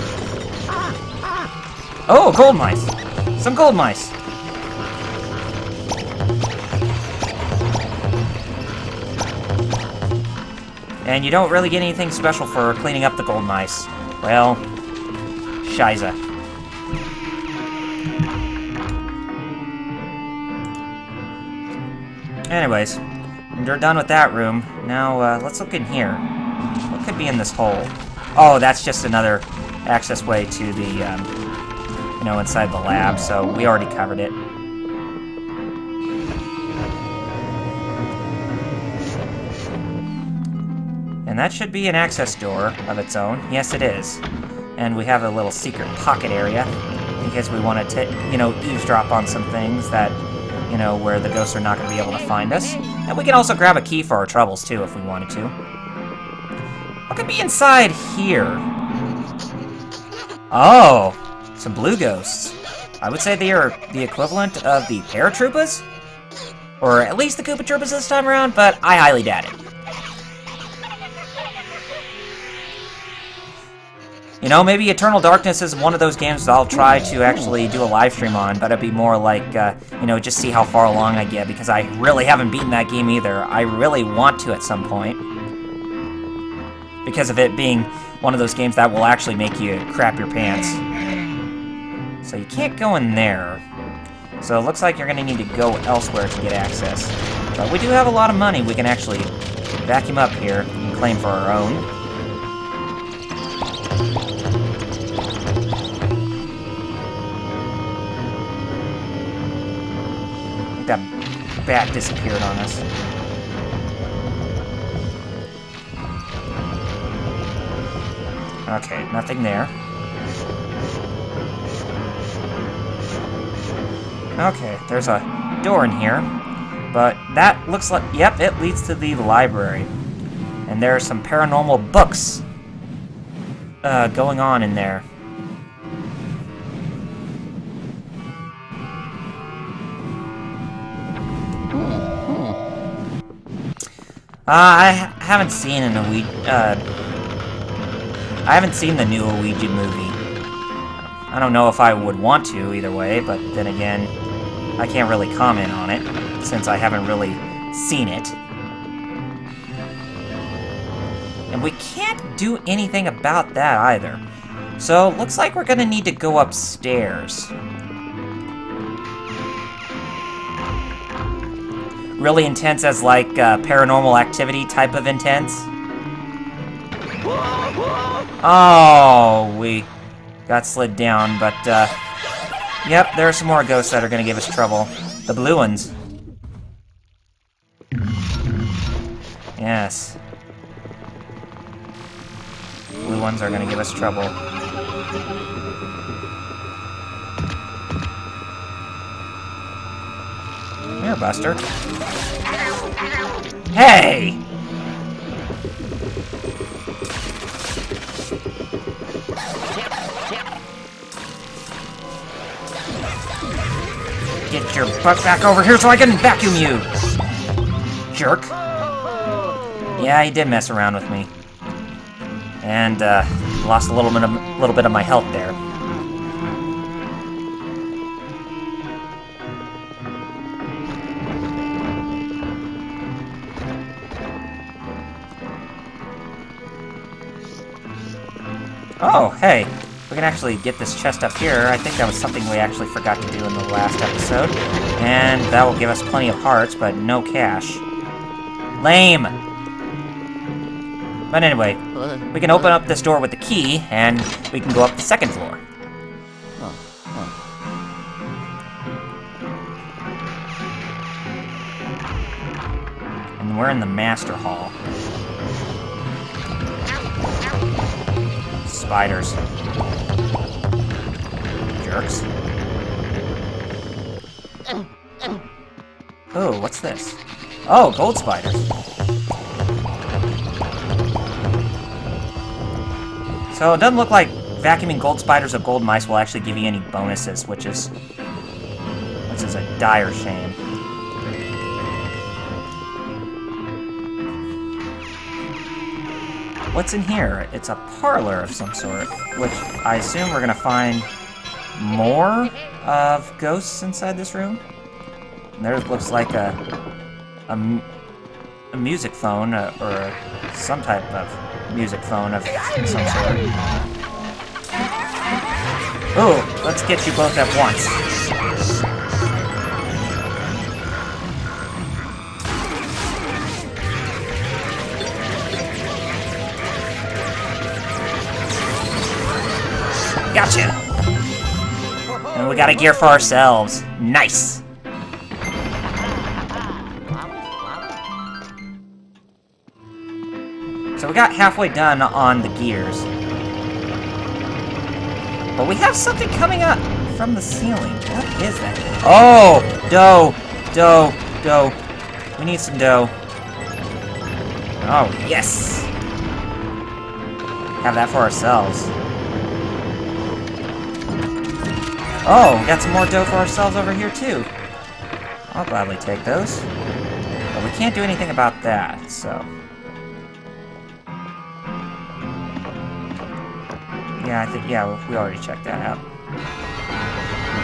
Oh, gold mice! Some gold mice! And you don't really get anything special for cleaning up the gold mice. Well, shiza. Anyways, we're done with that room. Now, let's look in here. What could be in this hole? Oh, that's just another access way to the, inside the lab, so we already covered it. And that should be an access door of its own. Yes, it is. And we have a little secret pocket area in case we want to, eavesdrop on some things that, where the ghosts are not going to be able to find us. And we can also grab a key for our troubles, too, if we wanted to. What could be inside here? Oh, some blue ghosts. I would say they are the equivalent of the paratroopers, or at least the Koopa Troopas this time around, but I highly doubt it. Maybe Eternal Darkness is one of those games that I'll try to actually do a live stream on, but it'd be more like, just see how far along I get, because I really haven't beaten that game either. I really want to at some point, because of it being one of those games that will actually make you crap your pants. So you can't go in there. So it looks like you're going to need to go elsewhere to get access. But we do have a lot of money we can actually vacuum up here and claim for our own. That bat disappeared on us. Okay, nothing there. Okay, there's a door in here, but that looks like, yep, it leads to the library. And there are some paranormal books going on in there. I haven't seen the new Luigi movie. I don't know if I would want to either way, but then again, I can't really comment on it since I haven't really seen it. And we can't do anything about that either. So, looks like we're gonna need to go upstairs. Really intense as like paranormal activity type of intense. Oh, we got slid down, but yep, there are some more ghosts that are gonna give us trouble. The blue ones. Yes. Blue ones are gonna give us trouble. Here, Buster. Hey! Get your butt back over here so I can vacuum you! Jerk. Yeah, he did mess around with me. And, lost a little bit of my health there. Oh, hey. We can actually get this chest up here. I think that was something we actually forgot to do in the last episode. And that will give us plenty of hearts, but no cash. Lame! But anyway, we can open up this door with the key, and we can go up the second floor. And we're in the master hall. Spiders. Jerks. Oh, what's this? Oh, gold spiders. So it doesn't look like vacuuming gold spiders or gold mice will actually give you any bonuses, which is a dire shame. What's in here? It's a parlor of some sort, which I assume we're gonna find more of ghosts inside this room. And there looks like a music phone, or some type of music phone of some sort. Oh, let's get you both at once. Gotcha! And we got a gear for ourselves. Nice! So we got halfway done on the gears. But we have something coming up from the ceiling. What is that? Oh! Dough! Dough! Dough. We need some dough. Oh, yes! Have that for ourselves. Oh, we got some more dough for ourselves over here, too. I'll gladly take those. But we can't do anything about that, so... Yeah, I think, yeah, we already checked that out.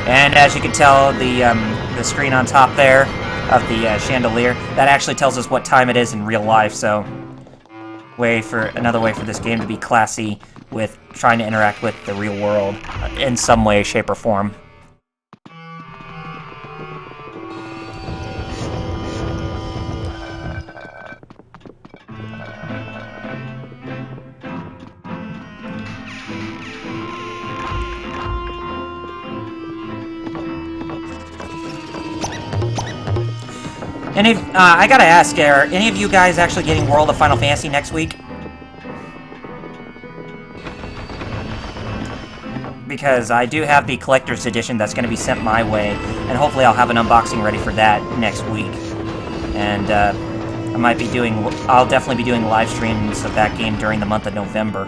And as you can tell, the screen on top there of the chandelier, that actually tells us what time it is in real life, so... Another way for this game to be classy with trying to interact with the real world in some way, shape, or form. I gotta ask, are any of you guys actually getting World of Final Fantasy next week? Because I do have the Collector's Edition that's going to be sent my way, and hopefully I'll have an unboxing ready for that next week. And I'll definitely be doing live streams of that game during the month of November.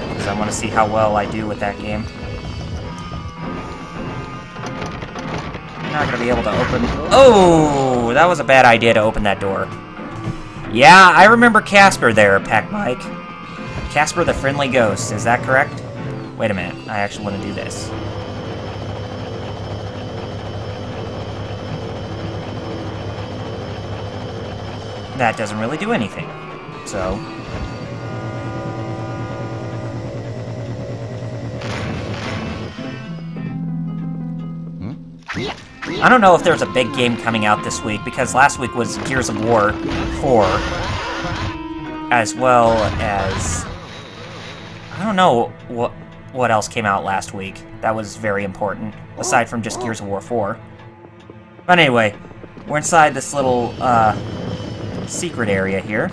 Because I want to see how well I do with that game. I'm not going to be able to open... Oh! That was a bad idea to open that door. Yeah, I remember Casper there, Pac Mike. Casper the Friendly Ghost, is that correct? Wait a minute, I actually want to do this. That doesn't really do anything, so... I don't know if there's a big game coming out this week, because last week was Gears of War 4, as well as... I don't know what else came out last week that was very important, aside from just Gears of War 4. But anyway, we're inside this little, secret area here.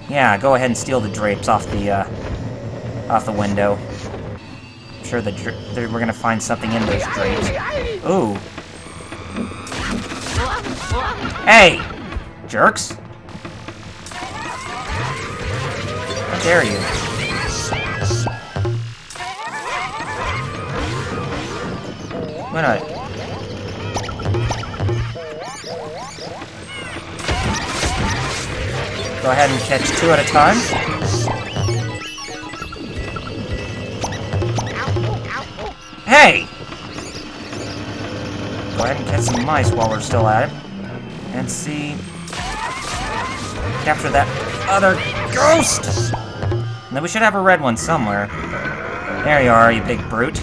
Yeah, go ahead and steal the drapes off the window. I'm sure we're gonna find something in those drapes. Ooh. Hey! Jerks! How dare you? I'm gonna... Go ahead and catch 2 at a time. Hey! Go ahead and catch some mice while we're still at it. And see... Capture that other ghost! And then we should have a red one somewhere. There you are, you big brute.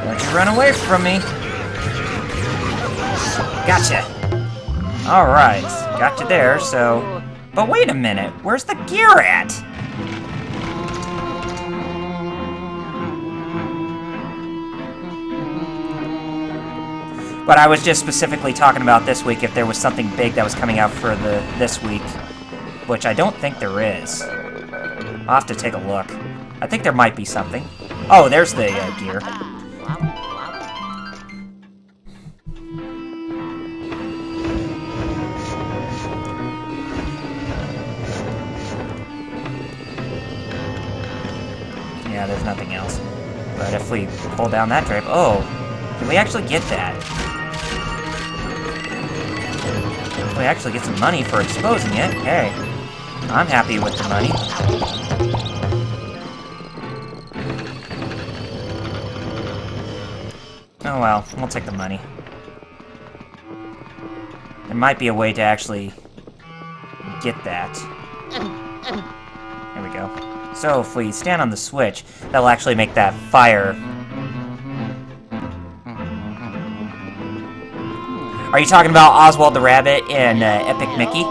Don't you run away from me. Gotcha. Alright, got you there, so... But wait a minute, where's the gear at? But I was just specifically talking about this week, if there was something big that was coming out for this week, which I don't think there is. I'll have to take a look. I think there might be something. Oh, there's the gear. Yeah, there's nothing else. But if we pull down that drape... Oh, can we actually get that? We actually get some money for exposing it. Hey, I'm happy with the money. Oh well, we'll take the money. There might be a way to actually get that. There we go. So if we stand on the switch, that'll actually make that fire. Are you talking about Oswald the Rabbit and Epic Mickey?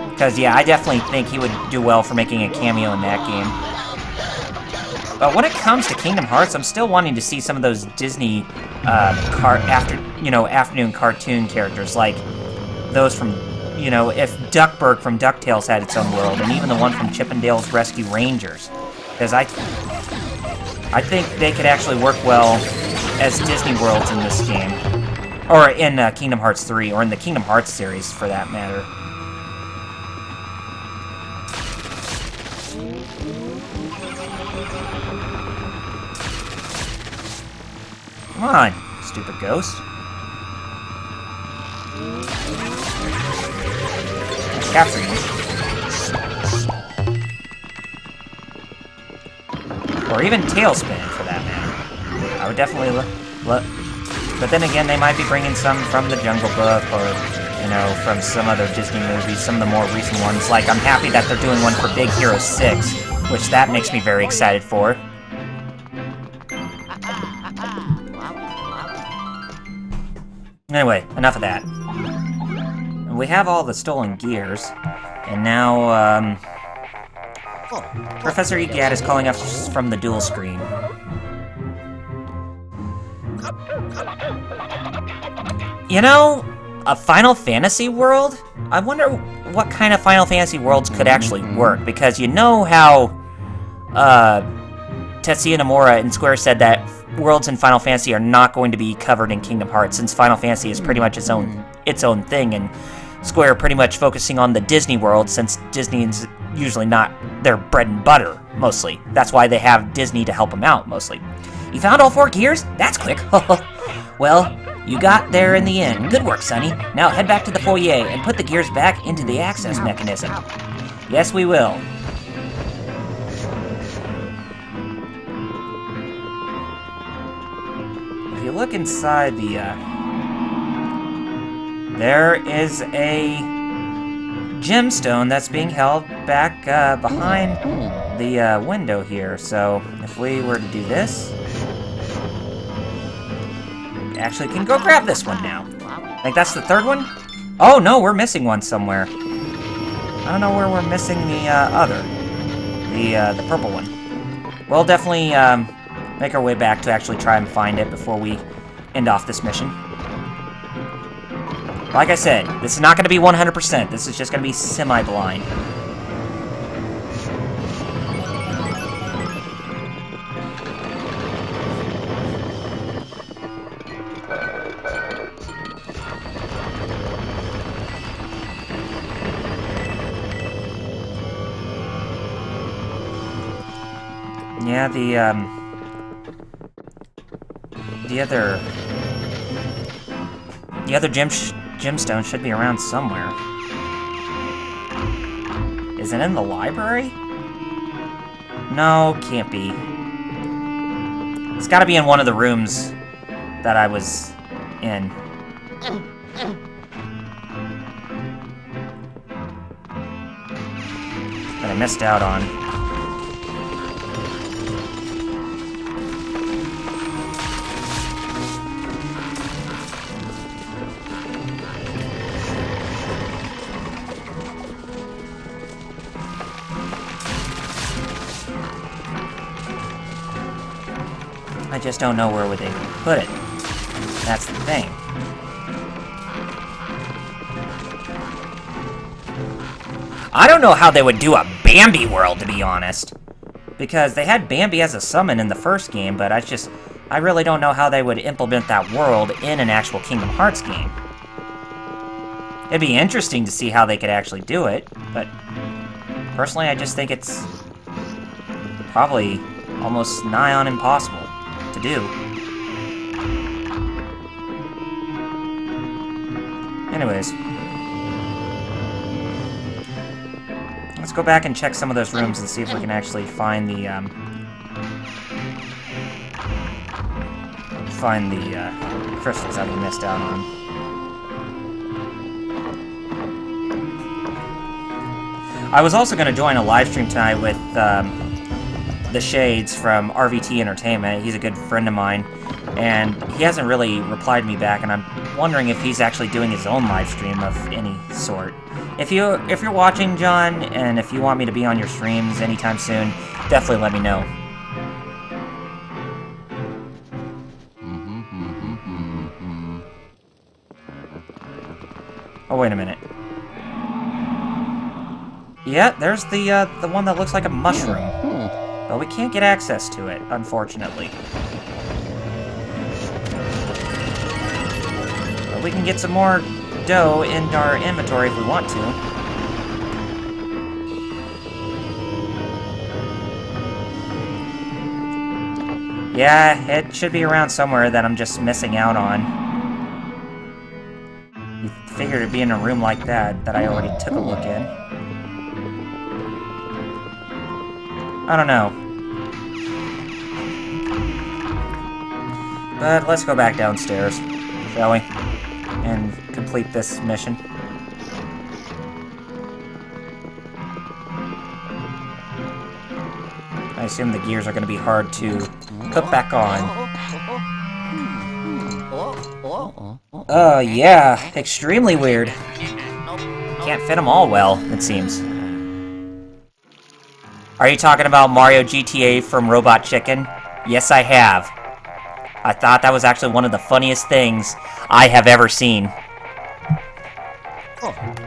Because, yeah, I definitely think he would do well for making a cameo in that game. But when it comes to Kingdom Hearts, I'm still wanting to see some of those Disney afternoon cartoon characters, like those from, if Duckburg from DuckTales had its own world, and even the one from Chip 'n Dale's Rescue Rangers. Because I think they could actually work well as Disney worlds in this game. Or in Kingdom Hearts 3, or in the Kingdom Hearts series, for that matter. Come on, stupid ghost. I'm capturing you. Or even Tailspin, for that matter. I would definitely look. But then again, they might be bringing some from the Jungle Book, or, from some other Disney movies, some of the more recent ones. Like, I'm happy that they're doing one for Big Hero 6, which that makes me very excited for. Anyway, enough of that. We have all the stolen gears, and now, Professor Egad is calling us from the dual screen. A Final Fantasy world? I wonder what kind of Final Fantasy worlds could actually work, because how Tetsuya Nomura and Square said that worlds in Final Fantasy are not going to be covered in Kingdom Hearts, since Final Fantasy is pretty much its own thing, and Square pretty much focusing on the Disney world, since Disney is usually not their bread and butter, mostly. That's why they have Disney to help them out, mostly. You found all 4 gears? That's quick. Well, you got there in the end. Good work, Sonny. Now head back to the foyer and put the gears back into the access mechanism. Yes, we will. If you look inside there is a gemstone that's being held back behind the window here. So if we were to do this, we actually can go grab this one now. I think that's the 3rd one. Oh no, we're missing one somewhere. I don't know where we're missing the other, the purple one. We'll definitely make our way back to actually try and find it before we end off this mission. Like I said, this is not going to be 100%. This is just going to be semi-blind. Yeah, the other gemstone should be around somewhere. Is it in the library? No, can't be. It's gotta be in one of the rooms that I was in. That I missed out on. I just don't know where would they put it. That's the thing. I don't know how they would do a Bambi world, to be honest. Because they had Bambi as a summon in the first game, but I really don't know how they would implement that world in an actual Kingdom Hearts game. It'd be interesting to see how they could actually do it, but personally I just think it's probably almost nigh on impossible to do. Anyways, let's go back and check some of those rooms and see if we can actually find the crystals that we missed out on. I was also going to join a live stream tonight with the Shades from RVT Entertainment. He's a good friend of mine, and he hasn't really replied to me back, and I'm wondering if he's actually doing his own live stream of any sort. If you're watching, John, and if you want me to be on your streams anytime soon, definitely let me know. Oh, wait a minute. Yeah, there's the one that looks like a mushroom. But we can't get access to it, unfortunately. But we can get some more dough in our inventory if we want to. Yeah, it should be around somewhere that I'm just missing out on. You figured it'd be in a room like that I already took a look in. I don't know. But let's go back downstairs, shall we? And complete this mission. I assume the gears are going to be hard to put back on. Oh, yeah. Extremely weird. Can't fit them all well, it seems. Are you talking about Mario GTA from Robot Chicken? Yes, I have. I thought that was actually one of the funniest things I have ever seen.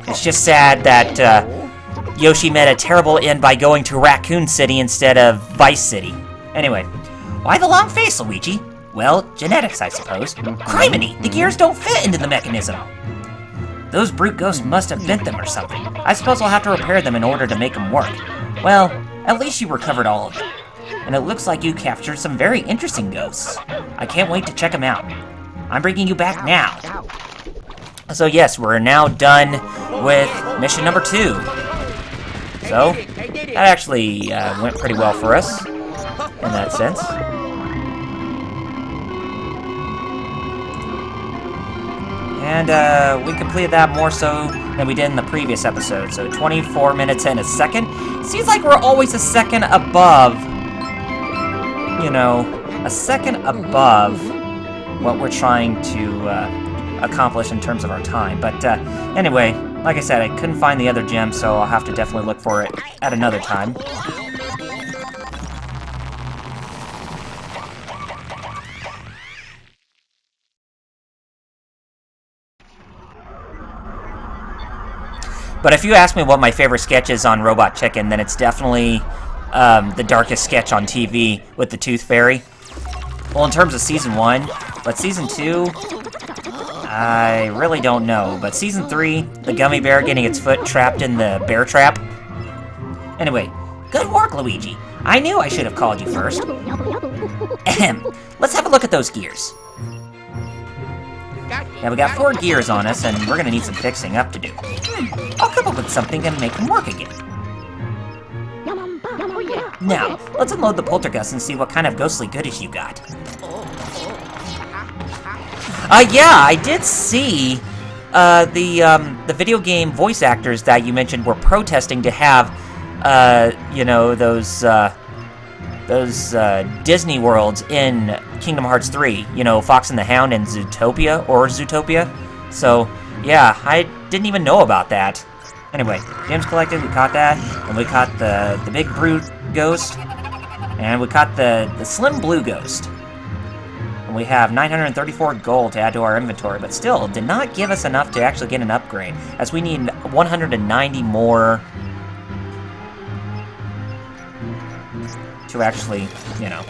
It's just sad that Yoshi met a terrible end by going to Raccoon City instead of Vice City. Anyway, why the long face, Luigi? Well, genetics, I suppose. Criminy! The gears don't fit into the mechanism! Those brute ghosts must have bent them or something. I suppose I'll have to repair them in order to make them work. Well, at least you recovered all of them. And it looks like you captured some very interesting ghosts. I can't wait to check them out. I'm bringing you back now. So yes, we're now done with mission number 2. So, that actually went pretty well for us, in that sense. And we completed that more so than we did in the previous episode. So 24 minutes and a second. Seems like we're always a second above, you know, a second above what we're trying to accomplish in terms of our time. But anyway, like I said, I couldn't find the other gem, so I'll have to definitely look for it at another time. But if you ask me what my favorite sketch is on Robot Chicken, then it's definitely the darkest sketch on TV with the Tooth Fairy. Well, in terms of Season 1, but Season 2, I really don't know. But Season 3, the gummy bear getting its foot trapped in the bear trap. Anyway, good work, Luigi. I knew I should have called you first. Ahem. Let's have a look at those gears. Now we got 4 gears on us, and we're gonna need some fixing up to do. I'll come up with something to make them work again. Now, let's unload the Poltergust and see what kind of ghostly goodies you got. Yeah, I did see the video game voice actors that you mentioned were protesting to have, you know, those Disney worlds in Kingdom Hearts 3. You know, Fox and the Hound and Zootopia. So, yeah, I didn't even know about that. Anyway, gems collected, we caught that, and we caught the big brute ghost, and we caught the slim blue ghost. And we have 934 gold to add to our inventory, but still did not give us enough to actually get an upgrade, as we need 190 more to actually, you know.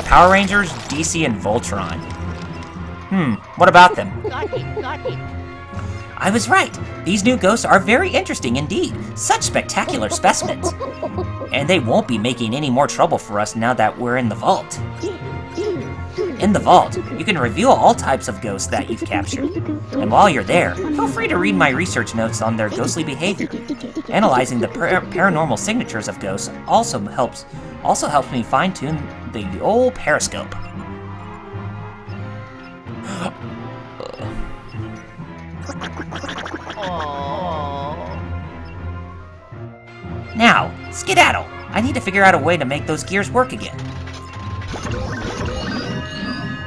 Power Rangers, DC, and Voltron. What about them? I was right. These new ghosts are very interesting indeed. Such spectacular specimens. And they won't be making any more trouble for us now that we're in the vault. In the vault, you can reveal all types of ghosts that you've captured. And while you're there, feel free to read my research notes on their ghostly behavior. Analyzing the paranormal signatures of ghosts also helps me fine-tune the old periscope. Now, skedaddle! I need to figure out a way to make those gears work again.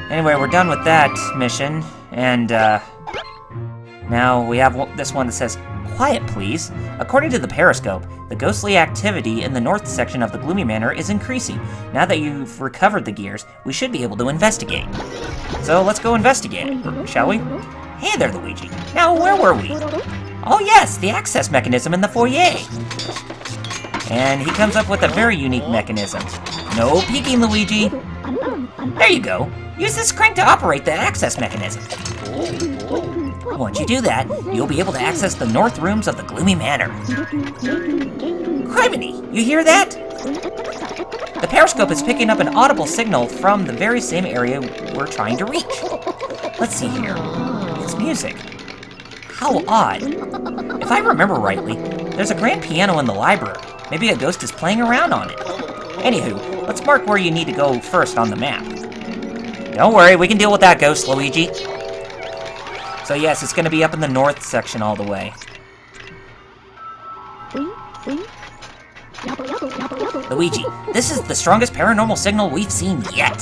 Anyway, we're done with that mission, And, now we have this one that says, "Quiet, please. According to the periscope, the ghostly activity in the north section of the Gloomy Manor is increasing. Now that you've recovered the gears, we should be able to investigate." So let's go investigate, shall we? Hey there, Luigi. Now, where were we? Oh yes, the access mechanism in the foyer. And he comes up with a very unique mechanism. No peeking, Luigi. There you go. Use this crank to operate the access mechanism. Once you do that, you'll be able to access the north rooms of the Gloomy Manor. Criminy, you hear that? The periscope is picking up an audible signal from the very same area we're trying to reach. Let's see here. It's music. How odd. If I remember rightly, there's a grand piano in the library. Maybe a ghost is playing around on it. Anywho, let's mark where you need to go first on the map. Don't worry, we can deal with that ghost, Luigi. So yes, it's going to be up in the north section all the way. Luigi, this is the strongest paranormal signal we've seen yet.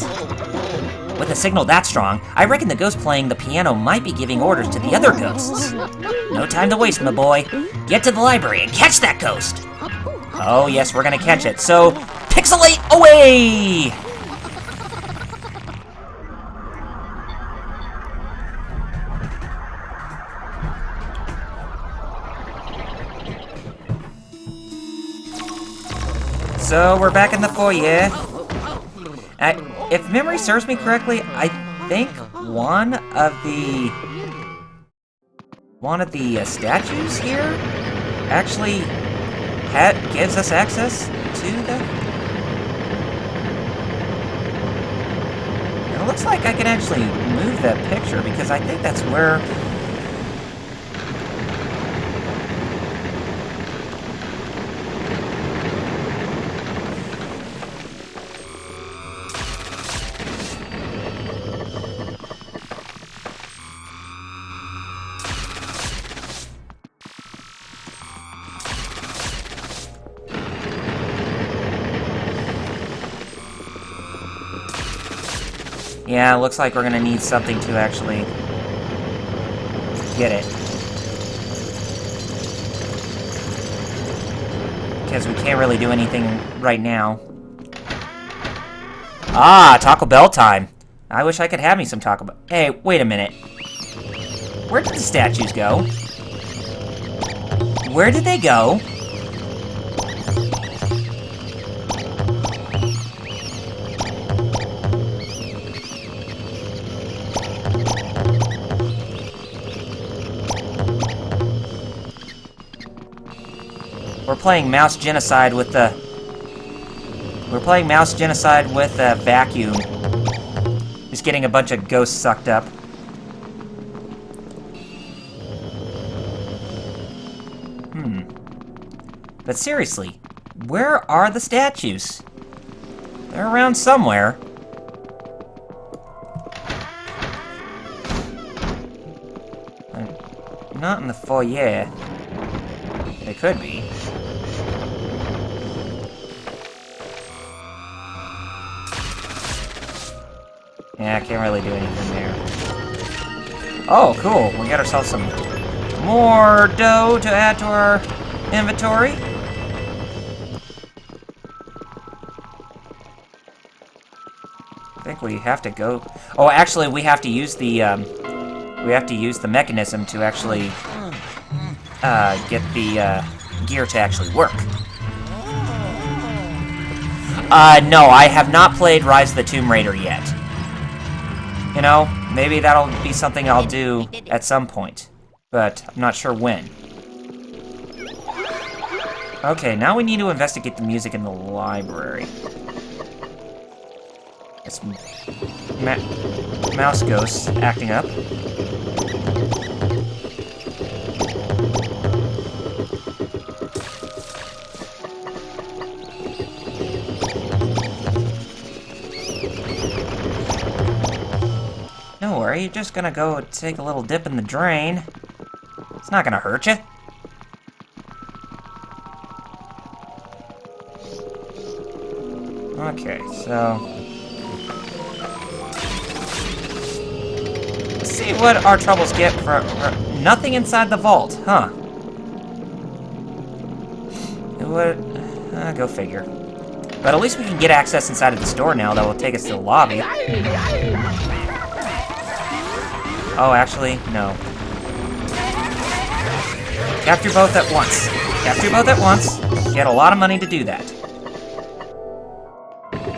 With a signal that strong, I reckon the ghost playing the piano might be giving orders to the other ghosts. No time to waste, my boy. Get to the library and catch that ghost. Oh yes, we're going to catch it. So, pixelate away! So, we're back in the foyer. If memory serves me correctly, I think one of the statues here actually gives us access to the... It looks like I can actually move that picture because I think that's where... Yeah, it looks like we're gonna need something to actually get it. Because we can't really do anything right now. Ah, Taco Bell time. I wish I could have me some Taco Bell. Hey, wait a minute. Where did the statues go? Where did they go? We're playing mouse genocide with the... We're playing mouse genocide with a vacuum. Just getting a bunch of ghosts sucked up. But seriously, where are the statues? They're around somewhere. Not in the foyer. They could be. Yeah, I can't really do anything there. Oh, cool. We got ourselves some more dough to add to our inventory. I think we have to go... Oh, actually, we have to use the, mechanism to actually, get the, gear to actually work. No, I have not played Rise of the Tomb Raider yet. You know, maybe that'll be something I'll do at some point, but I'm not sure when. Okay, now we need to investigate the music in the library. It's mouse ghosts acting up. Don't worry, you're just gonna go take a little dip in the drain. It's not gonna hurt you. Okay, so... Let's see what our troubles get for nothing inside the vault, huh? What? Go figure. But at least we can get access inside of the store now that will take us to the lobby. Oh, actually, no. Capture both at once. Capture both at once. Get a lot of money to do that.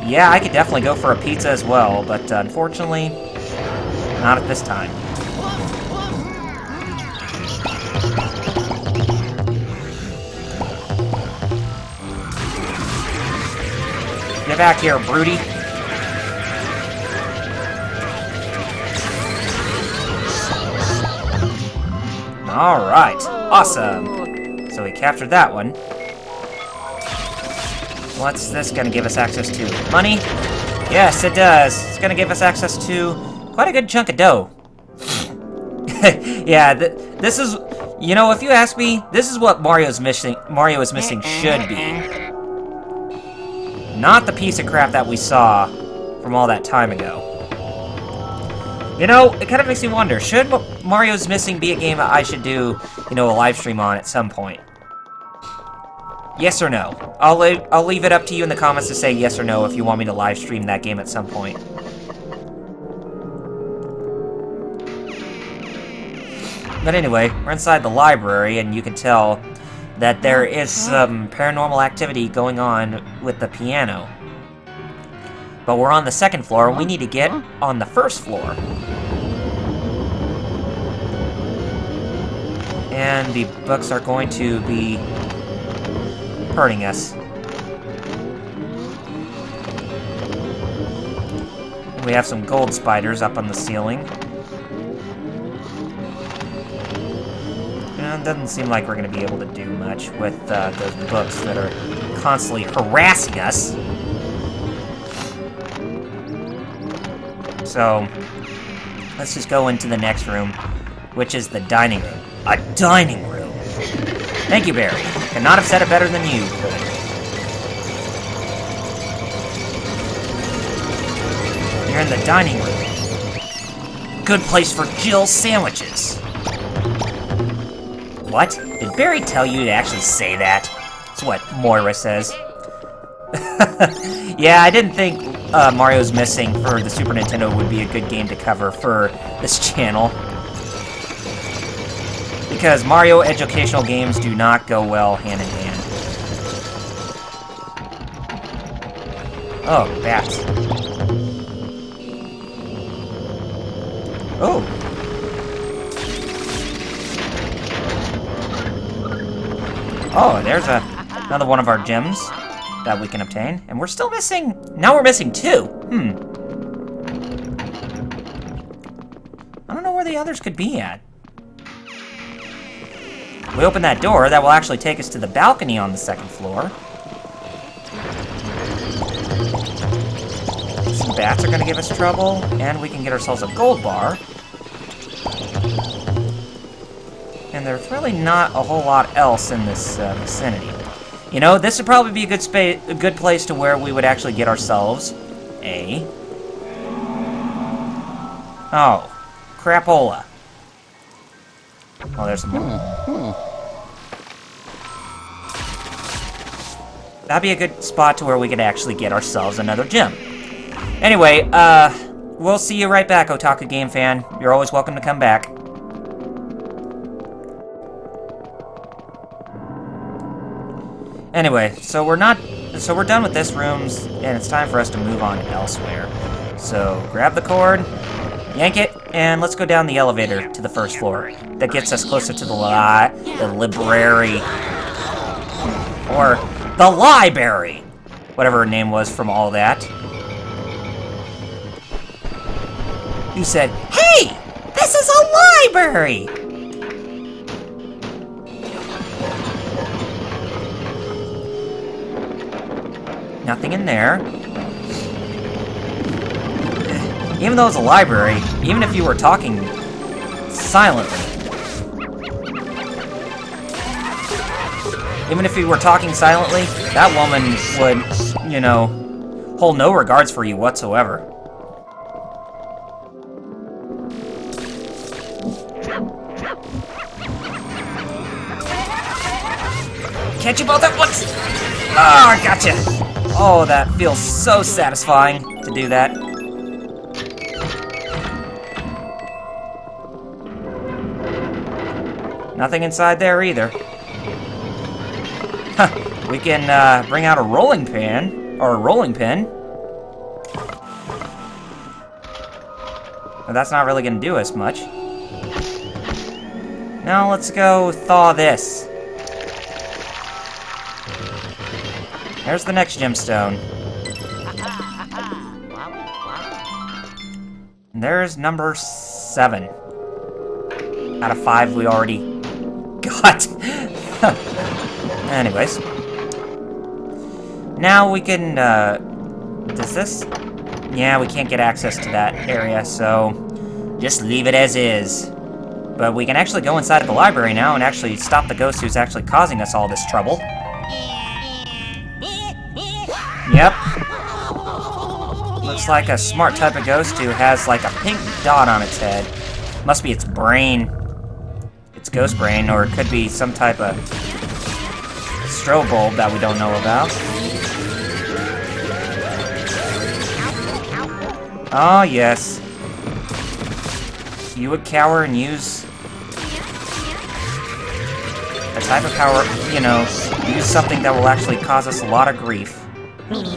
Yeah, I could definitely go for a pizza as well, but unfortunately, not at this time. Get back here, Broody. Alright, awesome. So we captured that one. What's this gonna give us access to? Money? Yes, it does. It's gonna give us access to quite a good chunk of dough. Yeah, this is, you know, if you ask me, this is what Mario is missing should be. Not the piece of crap that we saw from all that time ago. You know, it kind of makes me wonder, should Mario's Missing be a game that I should do, you know, a live stream on at some point? Yes or no? I'll leave it up to you in the comments to say yes or no if you want me to live stream that game at some point. But anyway, we're inside the library, and you can tell that there is some paranormal activity going on with the piano. But we're on the second floor, and we need to get on the first floor. And the books are going to be hurting us. We have some gold spiders up on the ceiling. And it doesn't seem like we're going to be able to do much with those books that are constantly harassing us. So, let's just go into the next room, which is the dining room. A dining room! Thank you, Barry. Could not have said it better than you could. You're in the dining room. Good place for Jill's sandwiches. What? Did Barry tell you to actually say that? That's what Moira says. Yeah, I didn't think Mario's Missing for the Super Nintendo would be a good game to cover for this channel. Because Mario educational games do not go well hand in hand. Oh, bats. Oh. Oh, there's another one of our gems that we can obtain. And we're still missing... Now we're missing 2. I don't know where the others could be at. We open that door, that will actually take us to the balcony on the second floor. Some bats are going to give us trouble, and we can get ourselves a gold bar. And there's really not a whole lot else in this vicinity. You know, this would probably be a good place to where we would actually get ourselves a... Oh, crapola. Oh, there's some more. That'd be a good spot to where we could actually get ourselves another gem. Anyway, we'll see you right back, Otaku Game Fan. You're always welcome to come back. Anyway, so we're done with this rooms, and it's time for us to move on elsewhere. So grab the cord, yank it, and let's go down the elevator to the first floor. That gets us closer to the library. Or the library! Whatever her name was from all that. You said, "Hey! This is a library!" Nothing in there. Even though it's a library, even if you were talking silently. Even if you were talking silently, that woman would, you know, hold no regards for you whatsoever. catch you both at once! Oh, I gotcha! Oh, that feels so satisfying to do that. Nothing inside there either. Huh, we can bring out a rolling pin, or a rolling pin. But that's not really gonna do us much. Now let's go thaw this. There's the next gemstone. And there's number 7. Out of 5 we already got. Anyways. Now we can, does this? Yeah, we can't get access to that area, so just leave it as is. But we can actually go inside of the library now and actually stop the ghost who's actually causing us all this trouble. Yep. Looks like a smart type of ghost who has like a pink dot on its head. Must be its brain. Its ghost brain, or it could be some type of strobe bulb that we don't know about. Oh, yes. You would cower and use a type of power, you know, use something that will actually cause us a lot of grief.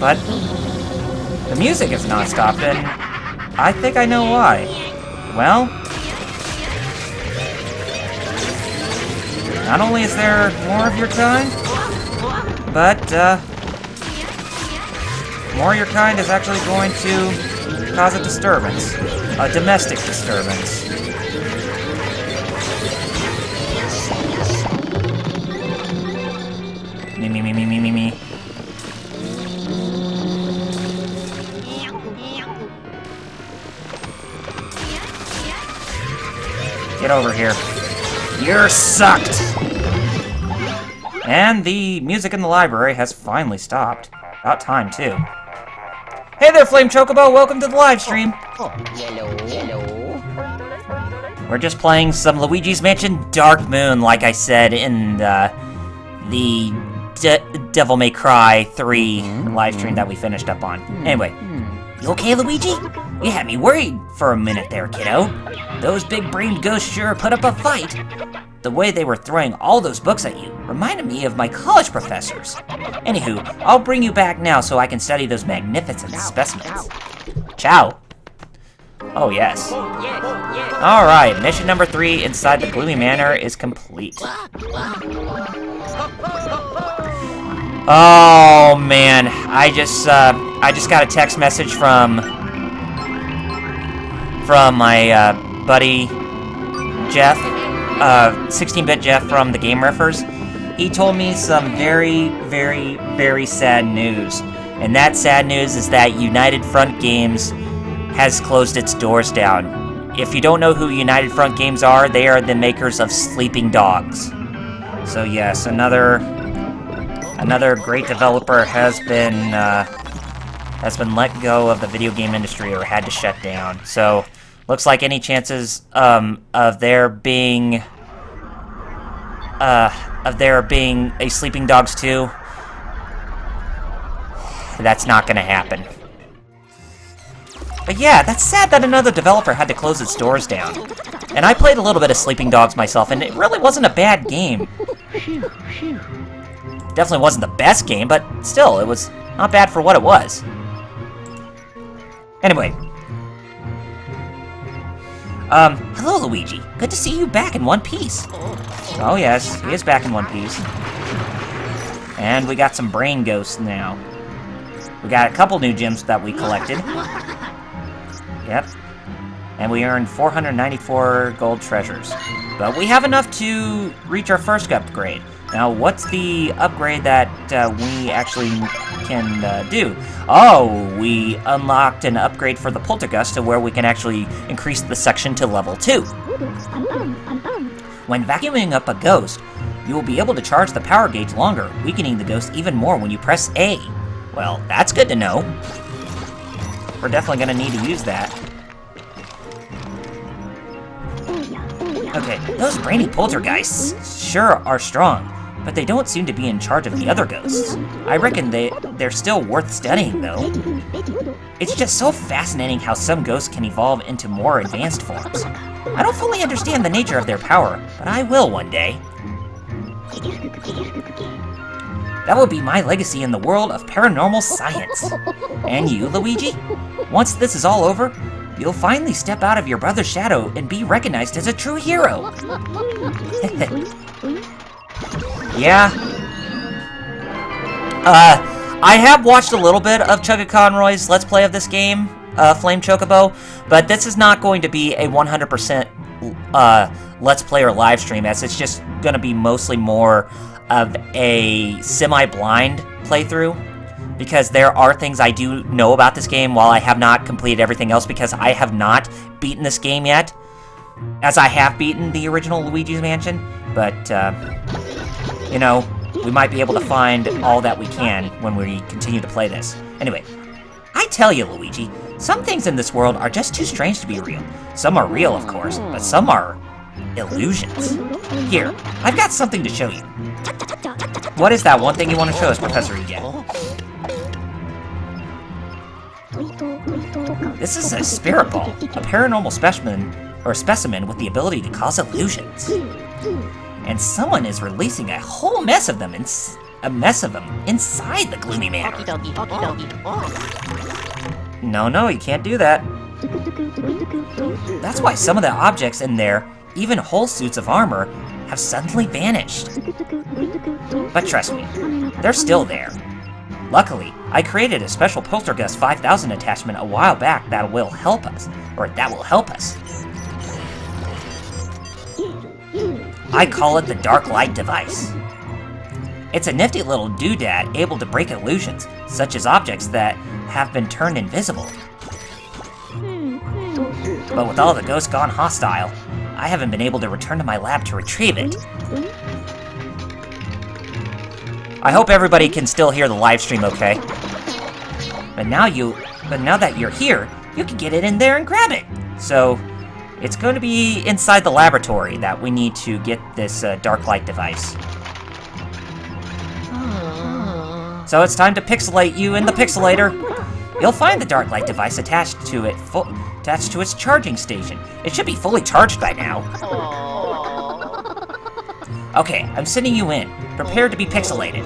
But the music has not stopped, and I think I know why. Well, not only is there more of your kind, but more of your kind is actually going to cause a disturbance. A domestic disturbance. Me. Get over here. You're sucked! And the music in the library has finally stopped. About time, too. Hey there, Flame Chocobo! Welcome to the live stream! Hello. We're just playing some Luigi's Mansion Dark Moon, like I said in the Devil May Cry 3 live stream that we finished up on. Anyway, you okay, Luigi? You had me worried for a minute there, kiddo. Those big-brained ghosts sure put up a fight. The way they were throwing all those books at you reminded me of my college professors. Anywho, I'll bring you back now so I can study those magnificent specimens. Ciao. Oh, yes. Alright, mission number 3 inside the Gloomy Manor is complete. Oh, man. I just got a text message from my buddy Jeff, 16-bit Jeff from the Game Riffers. He told me some very, very, very sad news. And that sad news is that United Front Games has closed its doors down. If you don't know who United Front Games are, they are the makers of Sleeping Dogs. So yes, another great developer has been let go of the video game industry or had to shut down. So looks like any chances of there being a Sleeping Dogs 2, that's not gonna happen. But yeah, that's sad that another developer had to close its doors down. And I played a little bit of Sleeping Dogs myself, and it really wasn't a bad game. Definitely wasn't the best game, but still, it was not bad for what it was. Anyway. Hello, Luigi. Good to see you back in one piece. Oh, yes, he is back in one piece. And we got some brain ghosts now. We got a couple new gems that we collected. Yep. And we earned 494 gold treasures. But we have enough to reach our first upgrade. Now, what's the upgrade that we actually can do? Oh, we unlocked an upgrade for the Poltergust to where we can actually increase the section to level 2. When vacuuming up a ghost, you will be able to charge the power gauge longer, weakening the ghost even more when you press A. Well, that's good to know. We're definitely going to need to use that. Okay, those brainy poltergeists sure are strong, but they don't seem to be in charge of the other ghosts. I reckon they're still worth studying, though. It's just so fascinating how some ghosts can evolve into more advanced forms. I don't fully understand the nature of their power, but I will one day. That will be my legacy in the world of paranormal science. And you, Luigi? Once this is all over, you'll finally step out of your brother's shadow and be recognized as a true hero. Yeah. I have watched a little bit of Chugga Conroy's Let's Play of this game, Flame Chocobo, but this is not going to be a 100% Let's Play or live stream, as it's just going to be mostly more of a semi-blind playthrough, because there are things I do know about this game while I have not completed everything else, because I have not beaten this game yet, as I have beaten the original Luigi's Mansion, but, you know, we might be able to find all that we can when we continue to play this. Anyway, I tell you, Luigi, some things in this world are just too strange to be real. Some are real, of course, but some are illusions. Here, I've got something to show you. What is that one thing you want to show us, Professor Egen? This is a spirit ball, a paranormal specimen with the ability to cause illusions. And someone is releasing a whole mess of them inside the gloomy manor. No, you can't do that. That's why some of the objects in there, even whole suits of armor, have suddenly vanished. But trust me, they're still there. Luckily, I created a special Poltergust 5000 attachment a while back that will help us. I call it the Dark Light Device. It's a nifty little doodad able to break illusions, such as objects that have been turned invisible. But with all the ghosts gone hostile, I haven't been able to return to my lab to retrieve it. I hope everybody can still hear the live stream okay. But now that you're here, you can get it in there and grab it. So, it's going to be inside the laboratory that we need to get this dark light device. So it's time to pixelate you in the pixelator. You'll find the dark light device attached to its charging station. It should be fully charged by now. Okay, I'm sending you in. Prepare to be pixelated.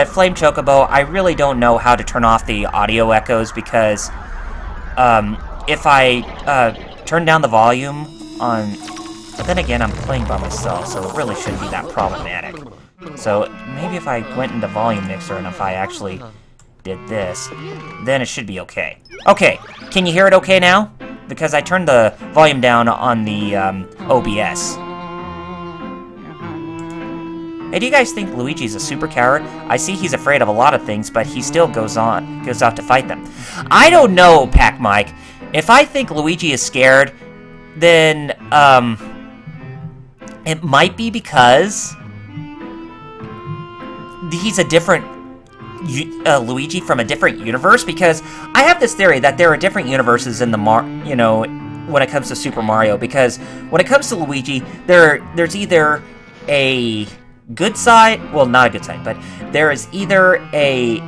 Flame Chocobo, I really don't know how to turn off the audio echoes, because if I turn down the volume on... But then again, I'm playing by myself, so it really shouldn't be that problematic. So maybe if I went into Volume Mixer and if I actually did this, then it should be okay. Okay, can you hear it okay now? Because I turned the volume down on the OBS. Hey, do you guys think Luigi's a super coward? I see he's afraid of a lot of things, but he still goes out to fight them. I don't know, Pac Mike. If I think Luigi is scared, then it might be because he's a different Luigi from a different universe, because I have this theory that there are different universes in the when it comes to Super Mario, because when it comes to Luigi, there's either a good side, well, not a good side, but there is either a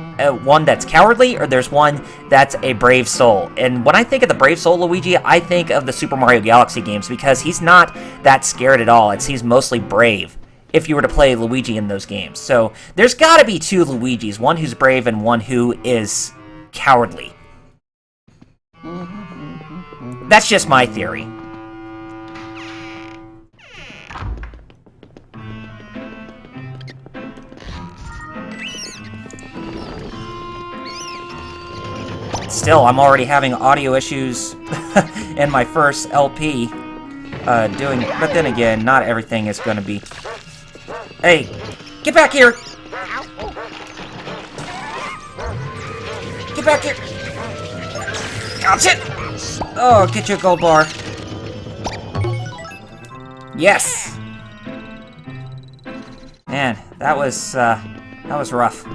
one that's cowardly, or there's one that's a brave soul. And when I think of the brave soul Luigi, I think of the Super Mario Galaxy games, because he's not that scared at all. He's mostly brave if you were to play Luigi in those games. So there's gotta be two Luigis, one who's brave and one who is cowardly. That's just my theory. Still, I'm already having audio issues in my first LP but then again, not everything is gonna be... Hey, get back here! Get back here! Gotcha! Oh, get your gold bar. Yes! Man, that was rough.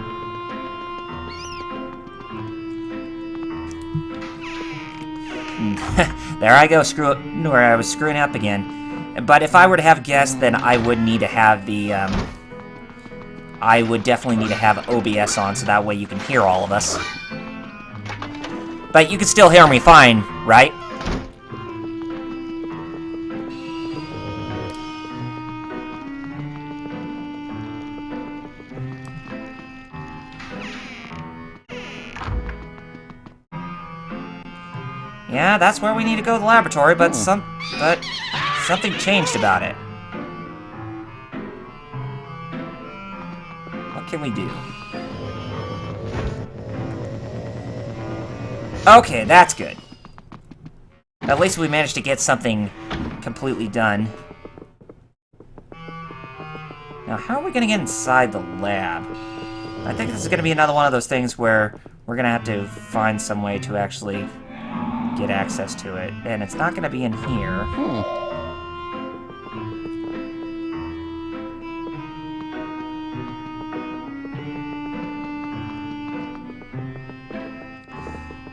There I go, where I was screwing up again. But if I were to have guessed, then I would need to have the, I would definitely need to have OBS on, so that way you can hear all of us. But you can still hear me fine, right? Yeah, that's where we need to go to the laboratory, but something changed about it. What can we do? Okay, that's good. At least we managed to get something completely done. Now, how are we gonna get inside the lab? I think this is gonna be another one of those things where we're gonna have to find some way to actually get access to it, and it's not gonna be in here.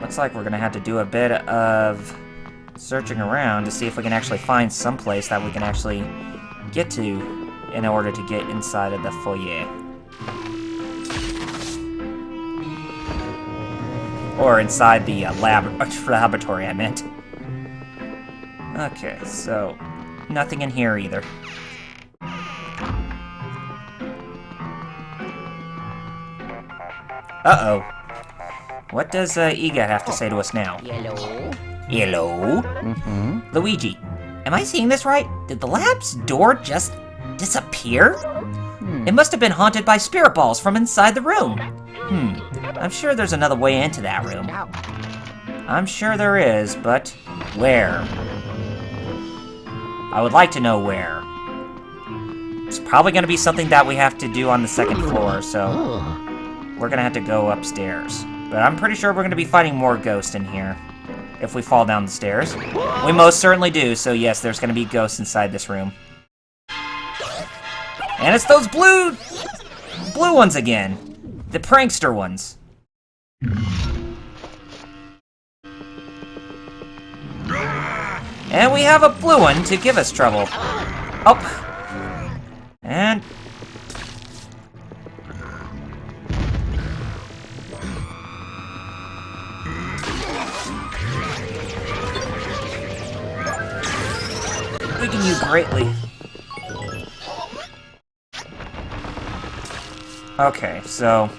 Looks like we're gonna have to do a bit of searching around to see if we can actually find some place that we can actually get to in order to get inside of the foyer. Or inside the laboratory, I meant. Okay, so nothing in here either. Uh-oh. What does EGAT have to say to us now? Yellow. Hello? Luigi, am I seeing this right? Did the lab's door just disappear? It must have been haunted by spirit balls from inside the room. I'm sure there's another way into that room. I'm sure there is, but where? I would like to know where. It's probably going to be something that we have to do on the second floor, so we're going to have to go upstairs. But I'm pretty sure we're going to be fighting more ghosts in here if we fall down the stairs. We most certainly do, so yes, there's going to be ghosts inside this room. And it's those blue ones again. The prankster ones. And we have a blue one to give us trouble. Oh. And... weaken you greatly. Okay, so...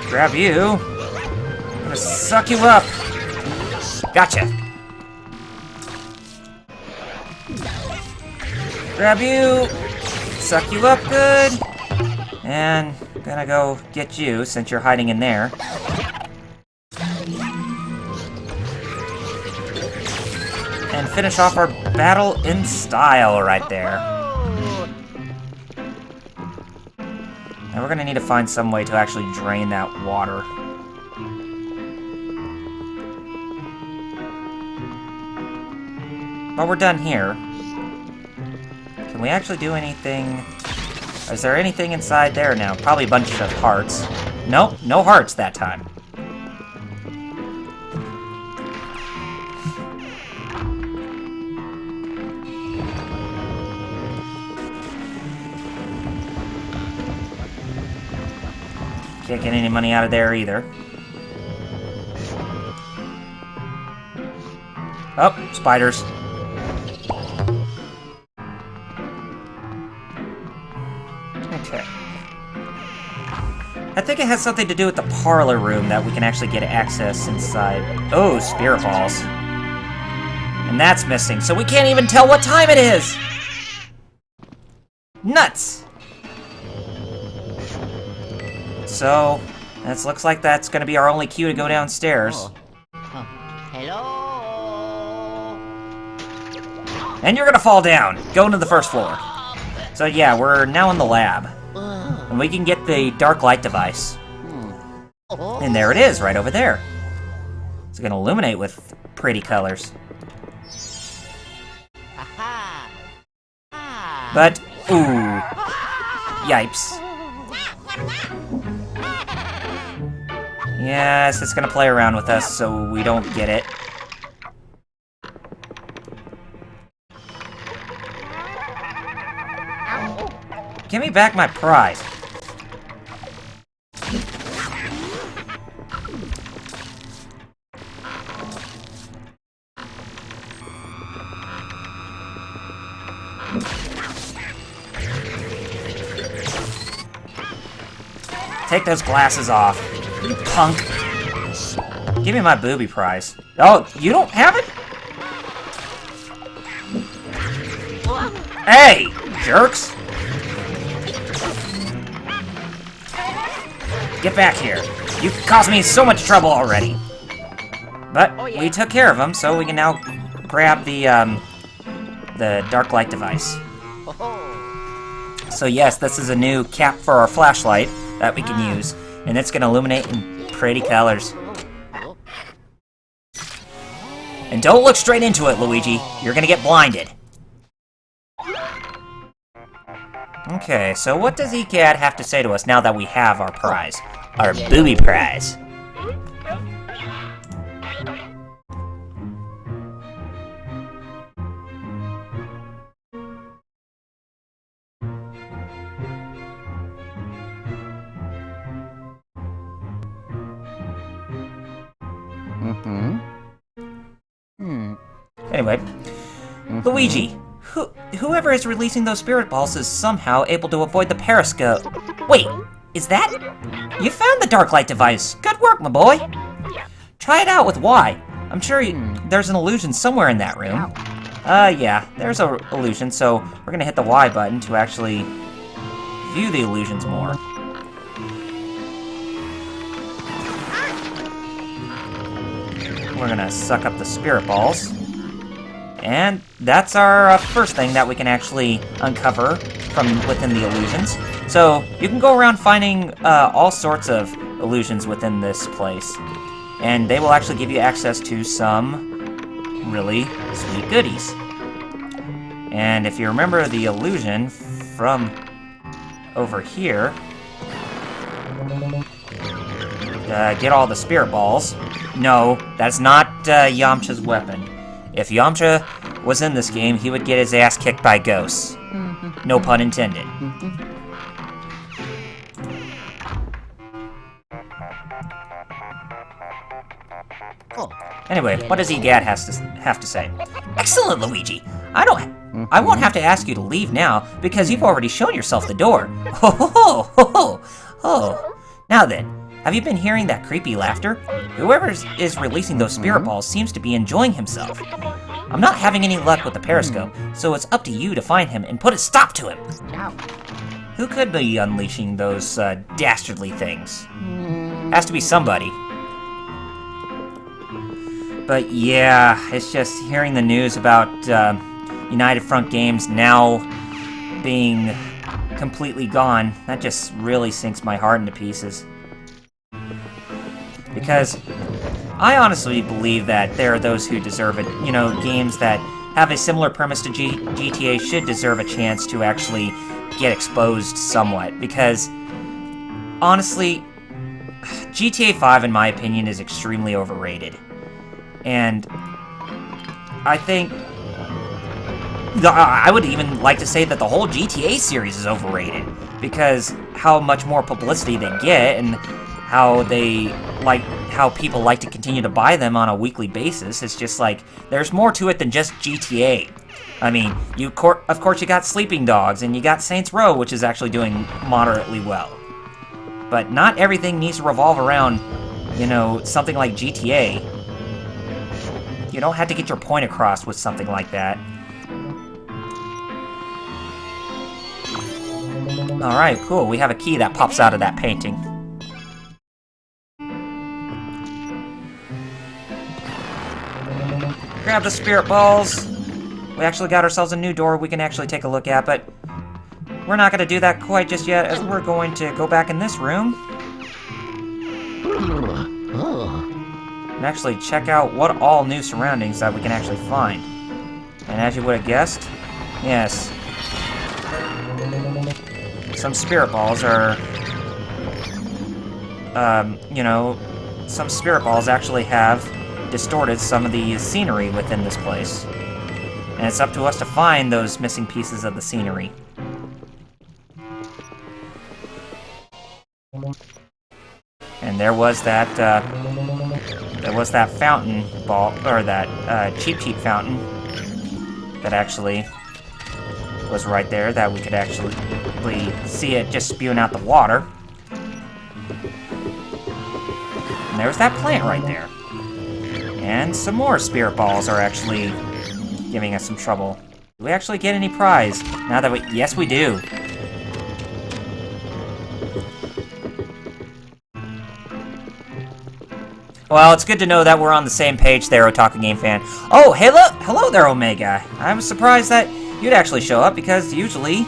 grab you. I'm gonna suck you up. Gotcha. Grab you. Suck you up good. And gonna go get you since you're hiding in there. And finish off our battle in style right there. Now we're gonna need to find some way to actually drain that water. But we're done here. Can we actually do anything? Is there anything inside there now? Probably a bunch of hearts. Nope, no hearts that time. Can't get any money out of there either. Oh, spiders. Okay. I think it has something to do with the parlor room that we can actually get access inside. Oh, spirit balls. And that's missing, so we can't even tell what time it is! Nuts! So, this looks like that's gonna be our only cue to go downstairs. Hello. And you're gonna fall down, going to the first floor. So yeah, we're now in the lab. And we can get the dark light device. And there it is, right over there. It's gonna illuminate with pretty colors. But, ooh. Yipes. Yes, it's gonna play around with us so we don't get it. Give me back my prize. Take those glasses off, you punk. Give me my booby prize. Oh, you don't have it? Hey, jerks! Get back here. You caused me so much trouble already. But we took care of them, so we can now grab the dark light device. So yes, this is a new cap for our flashlight that we can use, and it's gonna illuminate in pretty colors. And don't look straight into it, Luigi. You're gonna get blinded. Okay, so what does ECAD have to say to us now that we have our prize? Our booby prize. Anyway, Luigi, whoever is releasing those spirit balls is somehow able to avoid the periscope. Wait, is that? You found the dark light device. Good work, my boy. Try it out with Y. I'm sure there's an illusion somewhere in that room. Yeah, there's an illusion, so we're gonna hit the Y button to actually view the illusions more. We're gonna suck up the spirit balls. And that's our first thing that we can actually uncover from within the illusions. So you can go around finding all sorts of illusions within this place. And they will actually give you access to some really sweet goodies. And if you remember the illusion from over here, get all the spirit balls. No, that's not Yamcha's weapon. If Yamcha was in this game, he would get his ass kicked by ghosts. No pun intended. Anyway, what does EGAD have to say? Excellent, Luigi! I won't have to ask you to leave now, because you've already shown yourself the door. Ho ho ho ho ho! Oh. Now then, have you been hearing that creepy laughter? Whoever is releasing those spirit balls seems to be enjoying himself. I'm not having any luck with the periscope, so it's up to you to find him and put a stop to him. Who could be unleashing those dastardly things? Has to be somebody. But yeah, it's just hearing the news about United Front Games now being completely gone, that just really sinks my heart into pieces. Because I honestly believe that there are those who deserve it. You know, games that have a similar premise to GTA should deserve a chance to actually get exposed somewhat. Because, honestly, GTA 5, in my opinion, is extremely overrated. And I think I would even like to say that the whole GTA series is overrated, because how much more publicity they get and how people like to continue to buy them on a weekly basis. It's just like there's more to it than just GTA. I mean, of course you got Sleeping Dogs and you got Saints Row, which is actually doing moderately well. But not everything needs to revolve around, you know, something like GTA. You don't have to get your point across with something like that. Alright, cool. We have a key that pops out of that painting. Grab the spirit balls. We actually got ourselves a new door we can actually take a look at, but we're not going to do that quite just yet, as we're going to go back in this room and actually check out what all new surroundings that we can actually find. And as you would have guessed, yes, some spirit balls are, you know, some spirit balls actually have distorted some of the scenery within this place. And it's up to us to find those missing pieces of the scenery. And there was that fountain ball, or that cheap fountain that actually was right there, that we could actually see it just spewing out the water. And there's that plant right there. And some more spirit balls are actually giving us some trouble. Do we actually get any prize? Now that we... Yes, we do. Well, it's good to know that we're on the same page there, Otaku Game Fan. Oh, hello there, Omega. I was surprised that you'd actually show up, because usually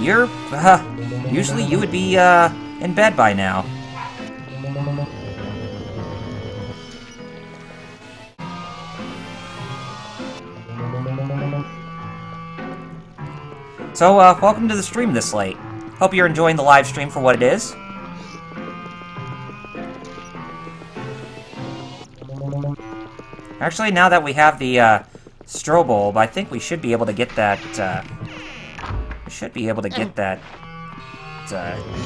you would be in bed by now. So, welcome to the stream this late. Hope you're enjoying the live stream for what it is. Actually, now that we have the strobe bulb, I think we should be able to get that.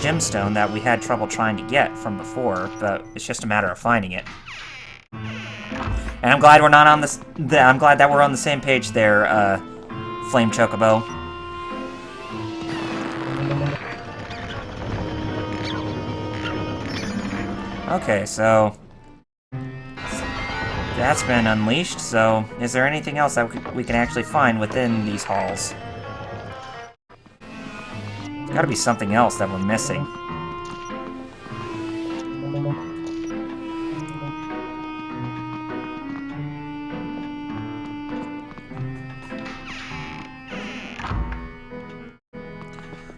Gemstone that we had trouble trying to get from before, but it's just a matter of finding it. And I'm glad we're not on this. I'm glad that we're on the same page there, Flame Chocobo. Okay, so that's been unleashed, so is there anything else that we can actually find within these halls? There's gotta be something else that we're missing.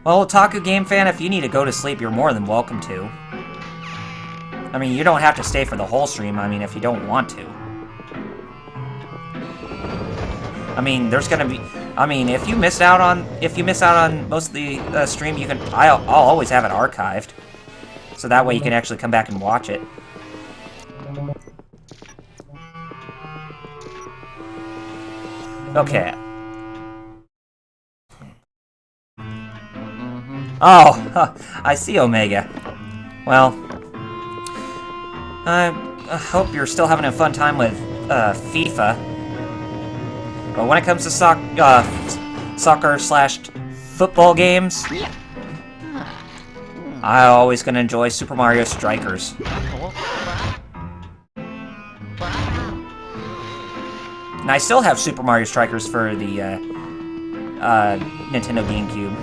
Well, Otaku Game Fan, if you need to go to sleep, you're more than welcome to. I mean, you don't have to stay for the whole stream, I mean, if you don't want to. I mean, there's gonna be... I mean, if you miss out on most of the stream, you can... I'll always have it archived. So that way you can actually come back and watch it. Okay. Oh, I see, Omega. Well... I hope you're still having a fun time with FIFA. But when it comes to soccer/football games, I'm always gonna enjoy Super Mario Strikers. And I still have Super Mario Strikers for the Nintendo GameCube.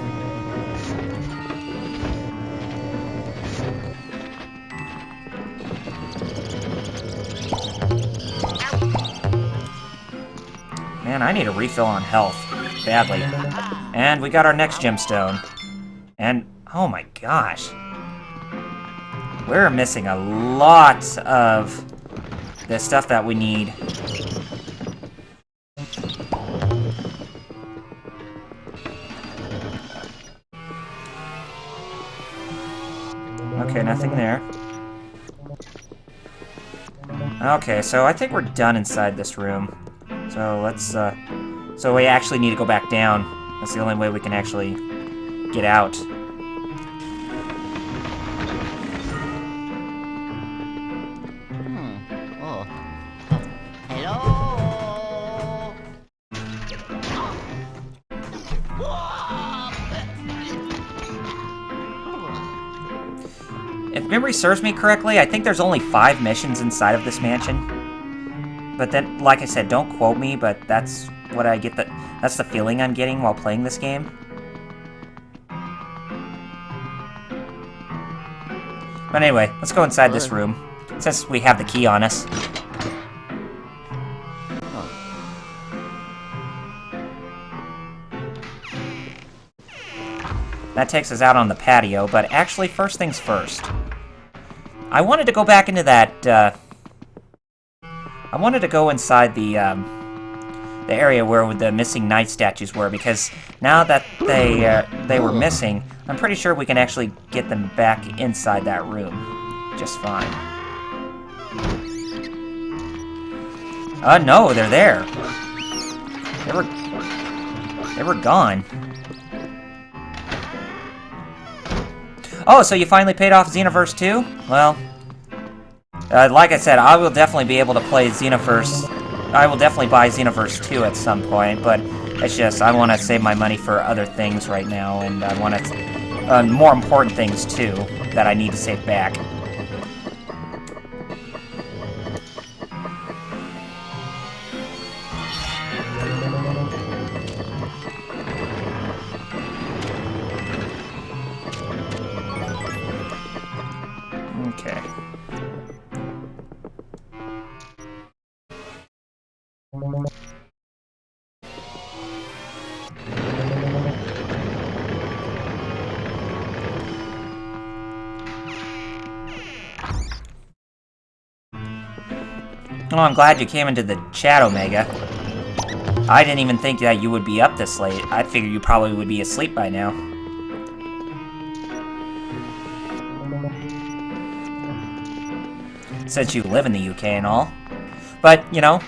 Man, I need a refill on health. Badly. And we got our next gemstone. And, oh my gosh. We're missing a lot of the stuff that we need. Okay, nothing there. Okay, so I think we're done inside this room. So let's, so we actually need to go back down. That's the only way we can actually get out. Oh. Hello. If memory serves me correctly, I think there's only 5 missions inside of this mansion. But then, like I said, don't quote me, but that's what I get. That's the feeling I'm getting while playing this game. But anyway, let's go inside this room, since we have the key on us. That takes us out on the patio, but actually, first things first. I wanted to go back into that, I wanted to go inside the area where the missing knight statues were, because now that they were missing, I'm pretty sure we can actually get them back inside that room just fine. No, they're there. They were gone. Oh, so you finally paid off Xenoverse 2? Well, like I said, I will definitely be able to play Xenoverse. I will definitely buy Xenoverse 2 at some point, but it's just I want to save my money for other things right now, and I want to more important things too that I need to save back. Okay. Oh, I'm glad you came into the chat, Omega. I didn't even think that you would be up this late. I figured you probably would be asleep by now. Since you live in the UK and all. But, you know,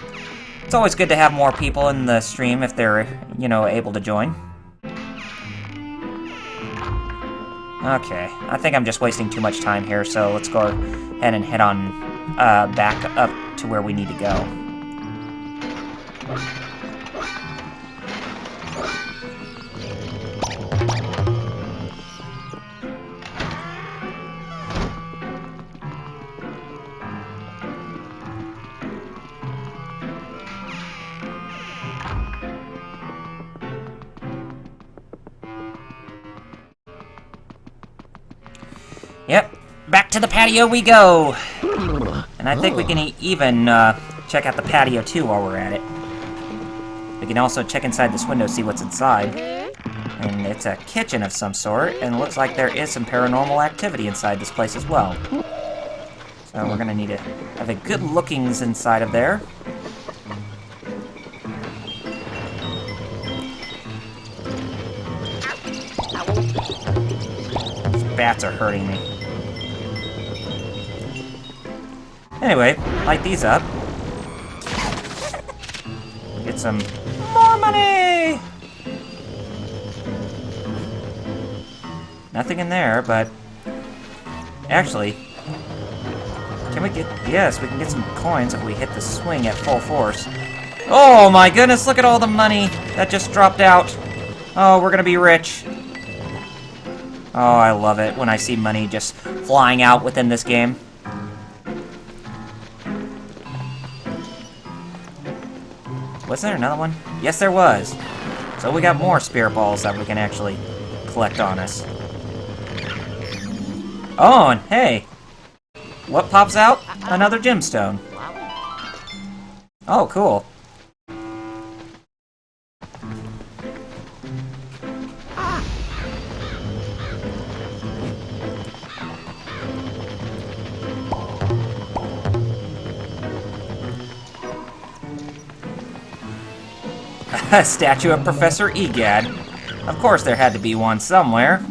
it's always good to have more people in the stream if they're, you know, able to join. Okay, I think I'm just wasting too much time here, so let's go ahead and head on back up to where we need to go. Yep, back to the patio we go! And I think we can even check out the patio too while we're at it. We can also check inside this window, see what's inside. And it's a kitchen of some sort, and it looks like there is some paranormal activity inside this place as well. So we're gonna need to have a good lookings inside of there. These bats are hurting me. Anyway, light these up. Get some more money! Nothing in there, but... Actually... Can we get... Yes, we can get some coins if we hit the swing at full force. Oh my goodness, look at all the money that just dropped out. Oh, we're gonna be rich. Oh, I love it when I see money just flying out within this game. Was there another one? Yes, there was. So we got more spirit balls that we can actually collect on us. Oh, and hey! What pops out? Another gemstone. Oh, cool. A statue of Professor Egad. Of course there had to be one somewhere.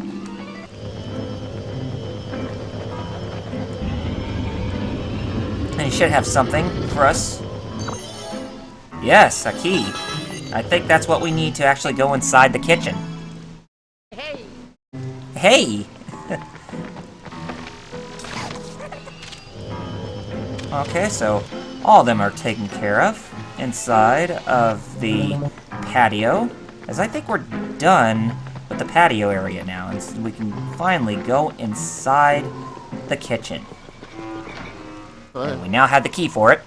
And he should have something for us. Yes, a key. I think that's what we need to actually go inside the kitchen. Hey! Hey! Okay, so all of them are taken care of inside of the patio, as I think we're done with the patio area now, and we can finally go inside the kitchen. And we now have the key for it.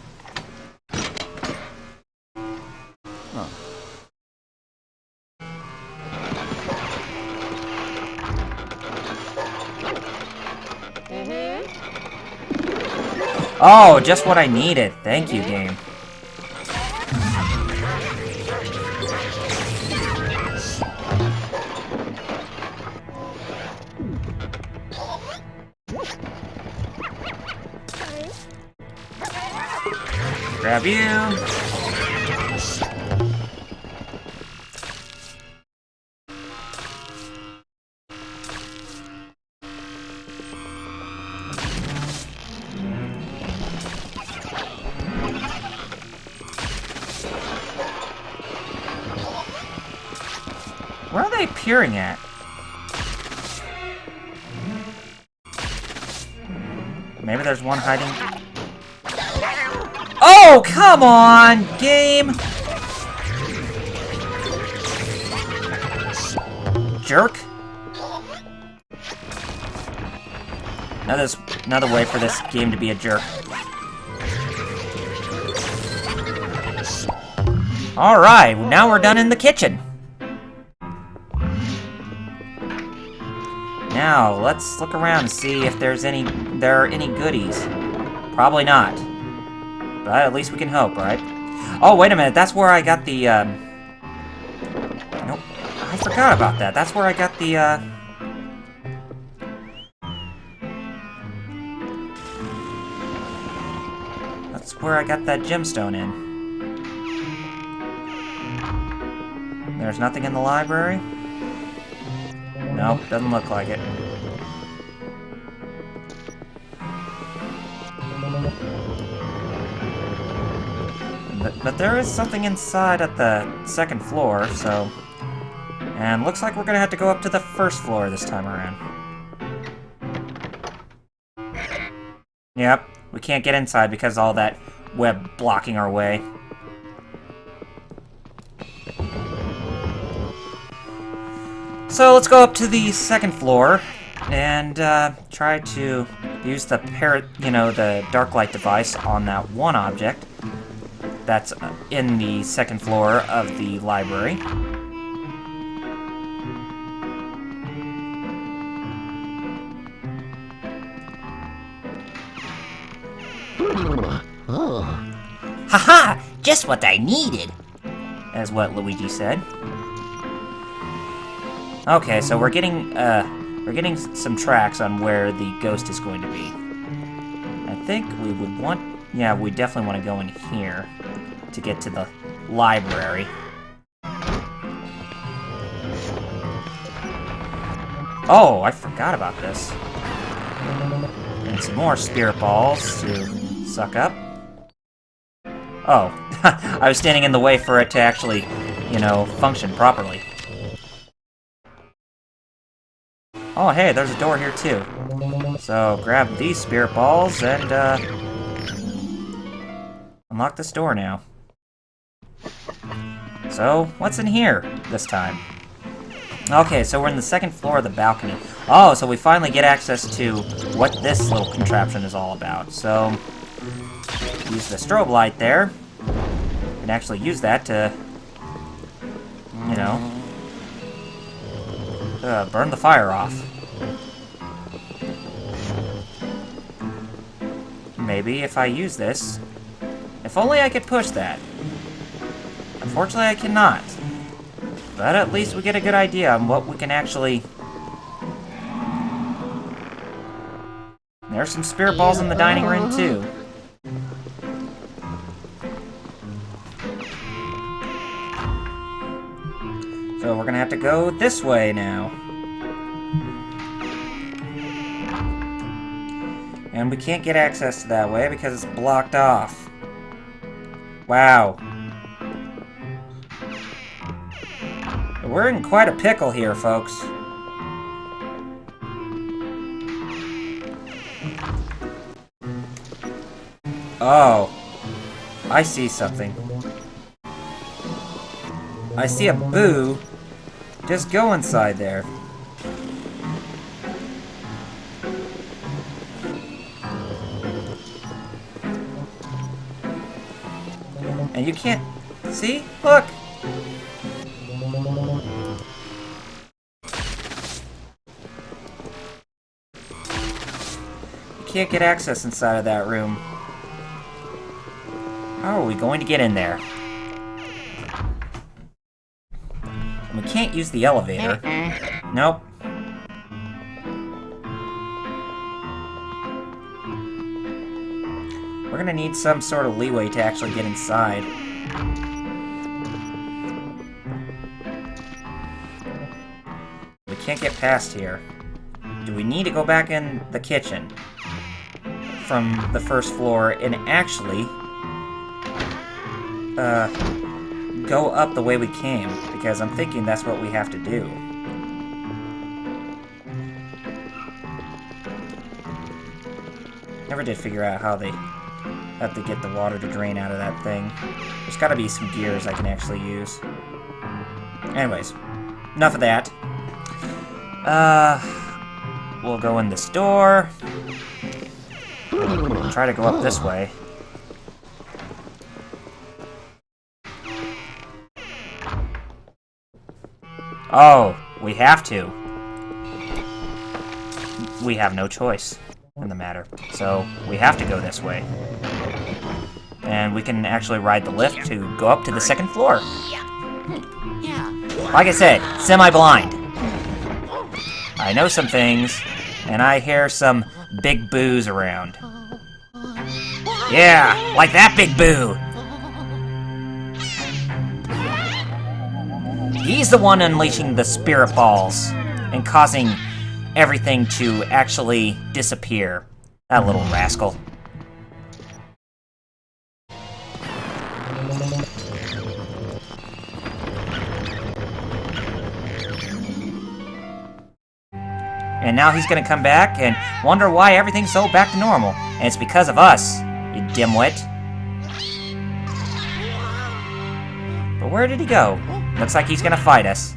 Oh, just what I needed. Thank you, game. Grab you. they peering at? Maybe there's one hiding. Oh, come on, game! Jerk. Another way for this game to be a jerk. Alright, now we're done in the kitchen. Now, let's look around and see if there are any goodies. Probably not. But at least we can hope, right? Oh, wait a minute, that's where I got the, Nope, I forgot about that. That's where I got the, That's where I got that gemstone in. There's nothing in the library? Nope, doesn't look like it. But there is something inside at the second floor, so... And looks like we're gonna have to go up to the first floor this time around. Yep, we can't get inside because of all that web blocking our way. So let's go up to the second floor and try to use the the dark light device on that one object that's in the second floor of the library. Haha! Just what I needed! Is what Luigi said. Okay, so we're getting some tracks on where the ghost is going to be. I think we would want... Yeah, we definitely want to go in here to get to the library. Oh, I forgot about this. And some more spirit balls to suck up. Oh, I was standing in the way for it to actually, function properly. Oh, hey, there's a door here, too. So, grab these spirit balls and, unlock this door now. So, what's in here this time? Okay, so we're in the second floor of the balcony. Oh, so we finally get access to what this little contraption is all about. So, use the strobe light there. And actually use that to, burn the fire off. Maybe if I use this. If only I could push that. Unfortunately, I cannot. But at least we get a good idea on what we can actually... There's some spirit balls in the dining room, too. So we're gonna have to go this way now. And we can't get access to that way because it's blocked off. Wow. We're in quite a pickle here, folks. Oh. I see something. I see a boo. Just go inside there. And you can't... See? Look! You can't get access inside of that room. How are we going to get in there? We can't use the elevator. Nope. We're gonna need some sort of leeway to actually get inside. We can't get past here. Do we need to go back in the kitchen from the first floor and actually go up the way we came? Because I'm thinking that's what we have to do. Never did figure out how they have to get the water to drain out of that thing. There's gotta be some gears I can actually use. Anyways, enough of that. We'll go in this door. Try to go up this way. Oh, we have to. We have no choice in the matter. So, we have to go this way. And we can actually ride the lift to go up to the second floor. Like I said, semi-blind. I know some things, and I hear some big boos around. Yeah, like that big boo! He's the one unleashing the spirit balls and causing everything to actually disappear. That little rascal. And now he's gonna come back and wonder why everything's so back to normal. And it's because of us, you dimwit. But where did he go? Looks like he's gonna fight us.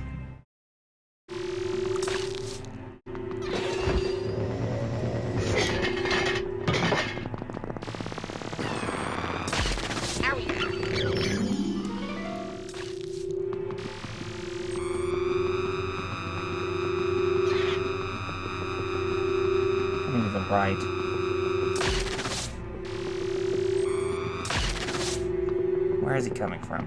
Coming to the right. Where is he coming from?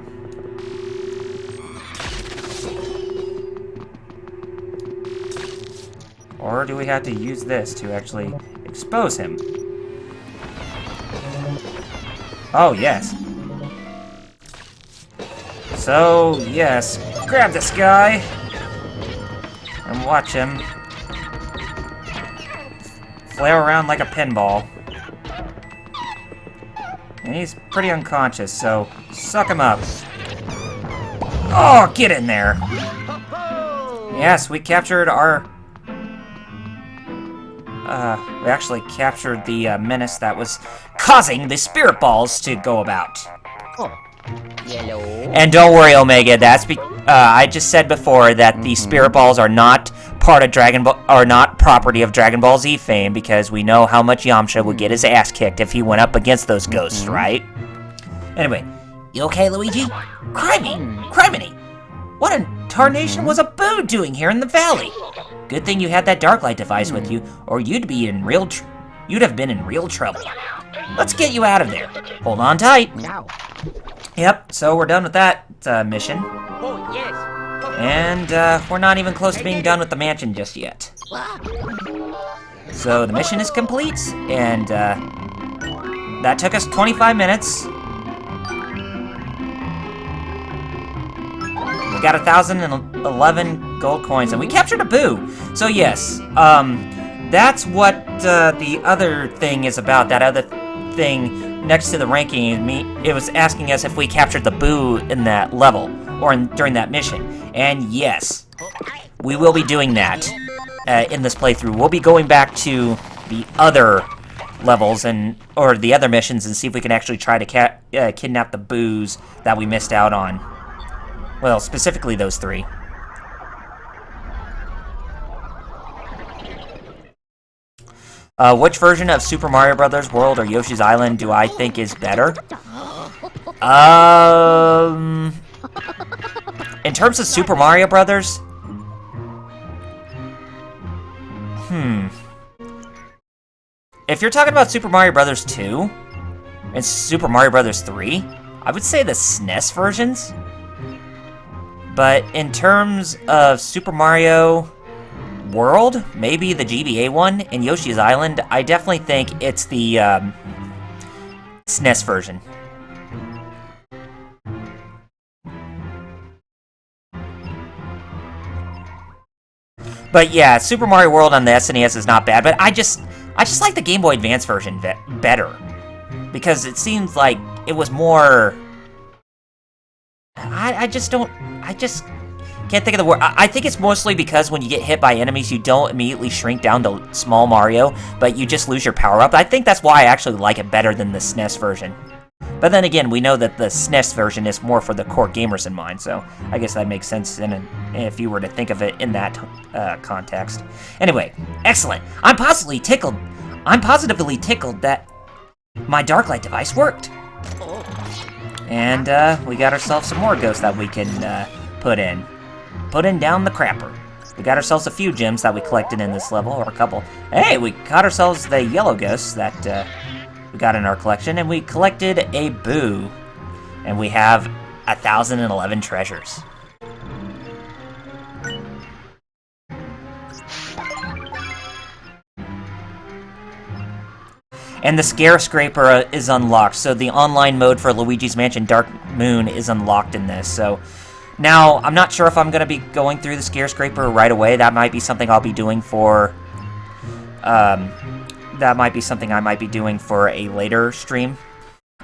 Or do we have to use this to actually expose him? Oh, yes. So, yes, grab this guy and watch him flail around like a pinball. And he's pretty unconscious, so suck him up. Oh, get in there. Yes, we captured our... we actually captured the menace that was causing the spirit balls to go about. Yellow. And don't worry, Omega, that's I just said before that the spirit balls are not part of not property of Dragon Ball Z fame, because we know how much Yamcha would get his ass kicked if he went up against those ghosts, right? Anyway, You okay, Luigi? Criminy! What in tarnation was a Boo doing here in the valley? Good thing you had that dark light device with you, or you'd have been in real trouble. Let's get you out of there. Hold on tight. Now. Yep, so we're done with that mission. Oh, yes. And we're not even close to being done with the mansion just yet. So the mission is complete, and that took us 25 minutes. We got 1,011 gold coins, and we captured a Boo. So yes, that's what the other thing is about. That other thing next to the ranking, it was asking us if we captured the Boo in that level, or during that mission. And yes, we will be doing that in this playthrough. We'll be going back to the other levels or the other missions and see if we can actually try to kidnap the Boos that we missed out on. Well, specifically those three. Which version of Super Mario Bros. World or Yoshi's Island do I think is better? In terms of Super Mario Brothers, if you're talking about Super Mario Bros. 2 and Super Mario Bros. 3, I would say the SNES versions. But in terms of Super Mario World, maybe the GBA one, and Yoshi's Island, I definitely think it's the SNES version. But yeah, Super Mario World on the SNES is not bad, but I just like the Game Boy Advance version better. Because it seems like it was more... Can't think of the word. I think it's mostly because when you get hit by enemies, you don't immediately shrink down to small Mario, but you just lose your power-up. I think that's why I actually like it better than the SNES version. But then again, we know that the SNES version is more for the core gamers in mind, so I guess that makes sense if you were to think of it in that context. Anyway, excellent. I'm positively tickled that my Darklight device worked. And we got ourselves some more ghosts that we can put in. Putting down the crapper. We got ourselves a few gems that we collected in this level, or a couple. Hey, we caught ourselves the yellow ghosts that we got in our collection, and we collected a boo. And we have 1,011 treasures. And the Scare Scraper is unlocked, so the online mode for Luigi's Mansion Dark Moon is unlocked in this. So now, I'm not sure if I'm going to be going through the Scare Scraper right away. That might be something I'll be doing for... that might be something I might be doing for a later stream.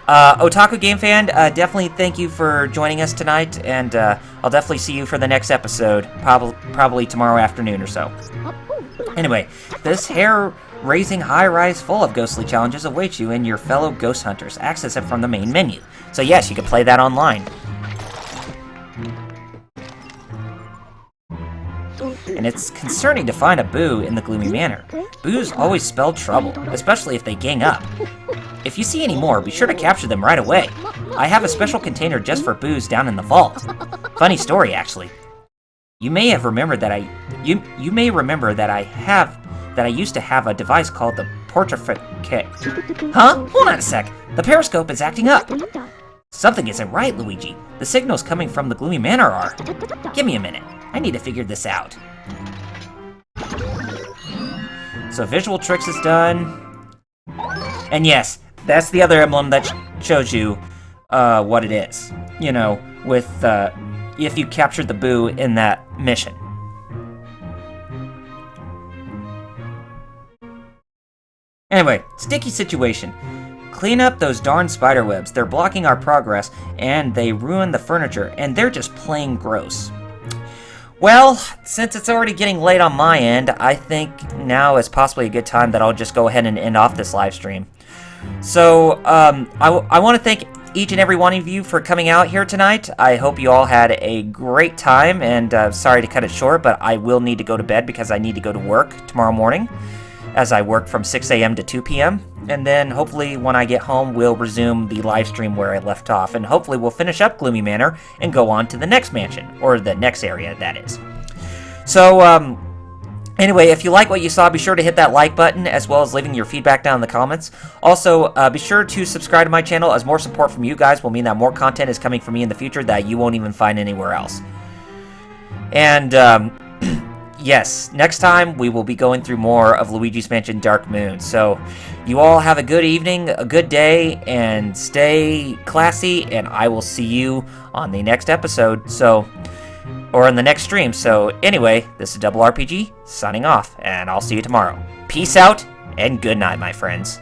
Otaku Game Fan, definitely thank you for joining us tonight, and I'll definitely see you for the next episode, probably tomorrow afternoon or so. Anyway, this hair-raising high-rise full of ghostly challenges awaits you and your fellow ghost hunters. Access it from the main menu. So yes, you can play that online. And it's concerning to find a boo in the gloomy manor. Boos always spell trouble, especially if they gang up. If you see any more, be sure to capture them right away. I have a special container just for boos down in the vault. Funny story, actually. You may remember that I used to have a device called the Portrait Kit. Huh? Hold on a sec. The periscope is acting up. Something isn't right, Luigi. The signals coming from the gloomy manor are. Give me a minute. I need to figure this out. So visual tricks is done. And yes, that's the other emblem that shows you what it is. You know, with if you captured the boo in that mission. Anyway, sticky situation. Clean up those darn spider webs. They're blocking our progress, and they ruin the furniture, and they're just plain gross. Well, since it's already getting late on my end, I think now is possibly a good time that I'll just go ahead and end off this live stream. So, I want to thank each and every one of you for coming out here tonight. I hope you all had a great time, and sorry to cut it short, but I will need to go to bed because I need to go to work tomorrow morning, as I work from 6 a.m. to 2 p.m. And then hopefully when I get home, we'll resume the live stream where I left off, and hopefully we'll finish up Gloomy Manor and go on to the next mansion, or the next area, that is. So, anyway, if you like what you saw, be sure to hit that like button, as well as leaving your feedback down in the comments. Also, be sure to subscribe to my channel, as more support from you guys will mean that more content is coming from me in the future that you won't even find anywhere else. And, yes, next time we will be going through more of Luigi's Mansion Dark Moon. So, you all have a good evening, a good day, and stay classy, and I will see you on the next episode, or in the next stream. So, anyway, this is Double RPG, signing off, and I'll see you tomorrow. Peace out, and good night, my friends.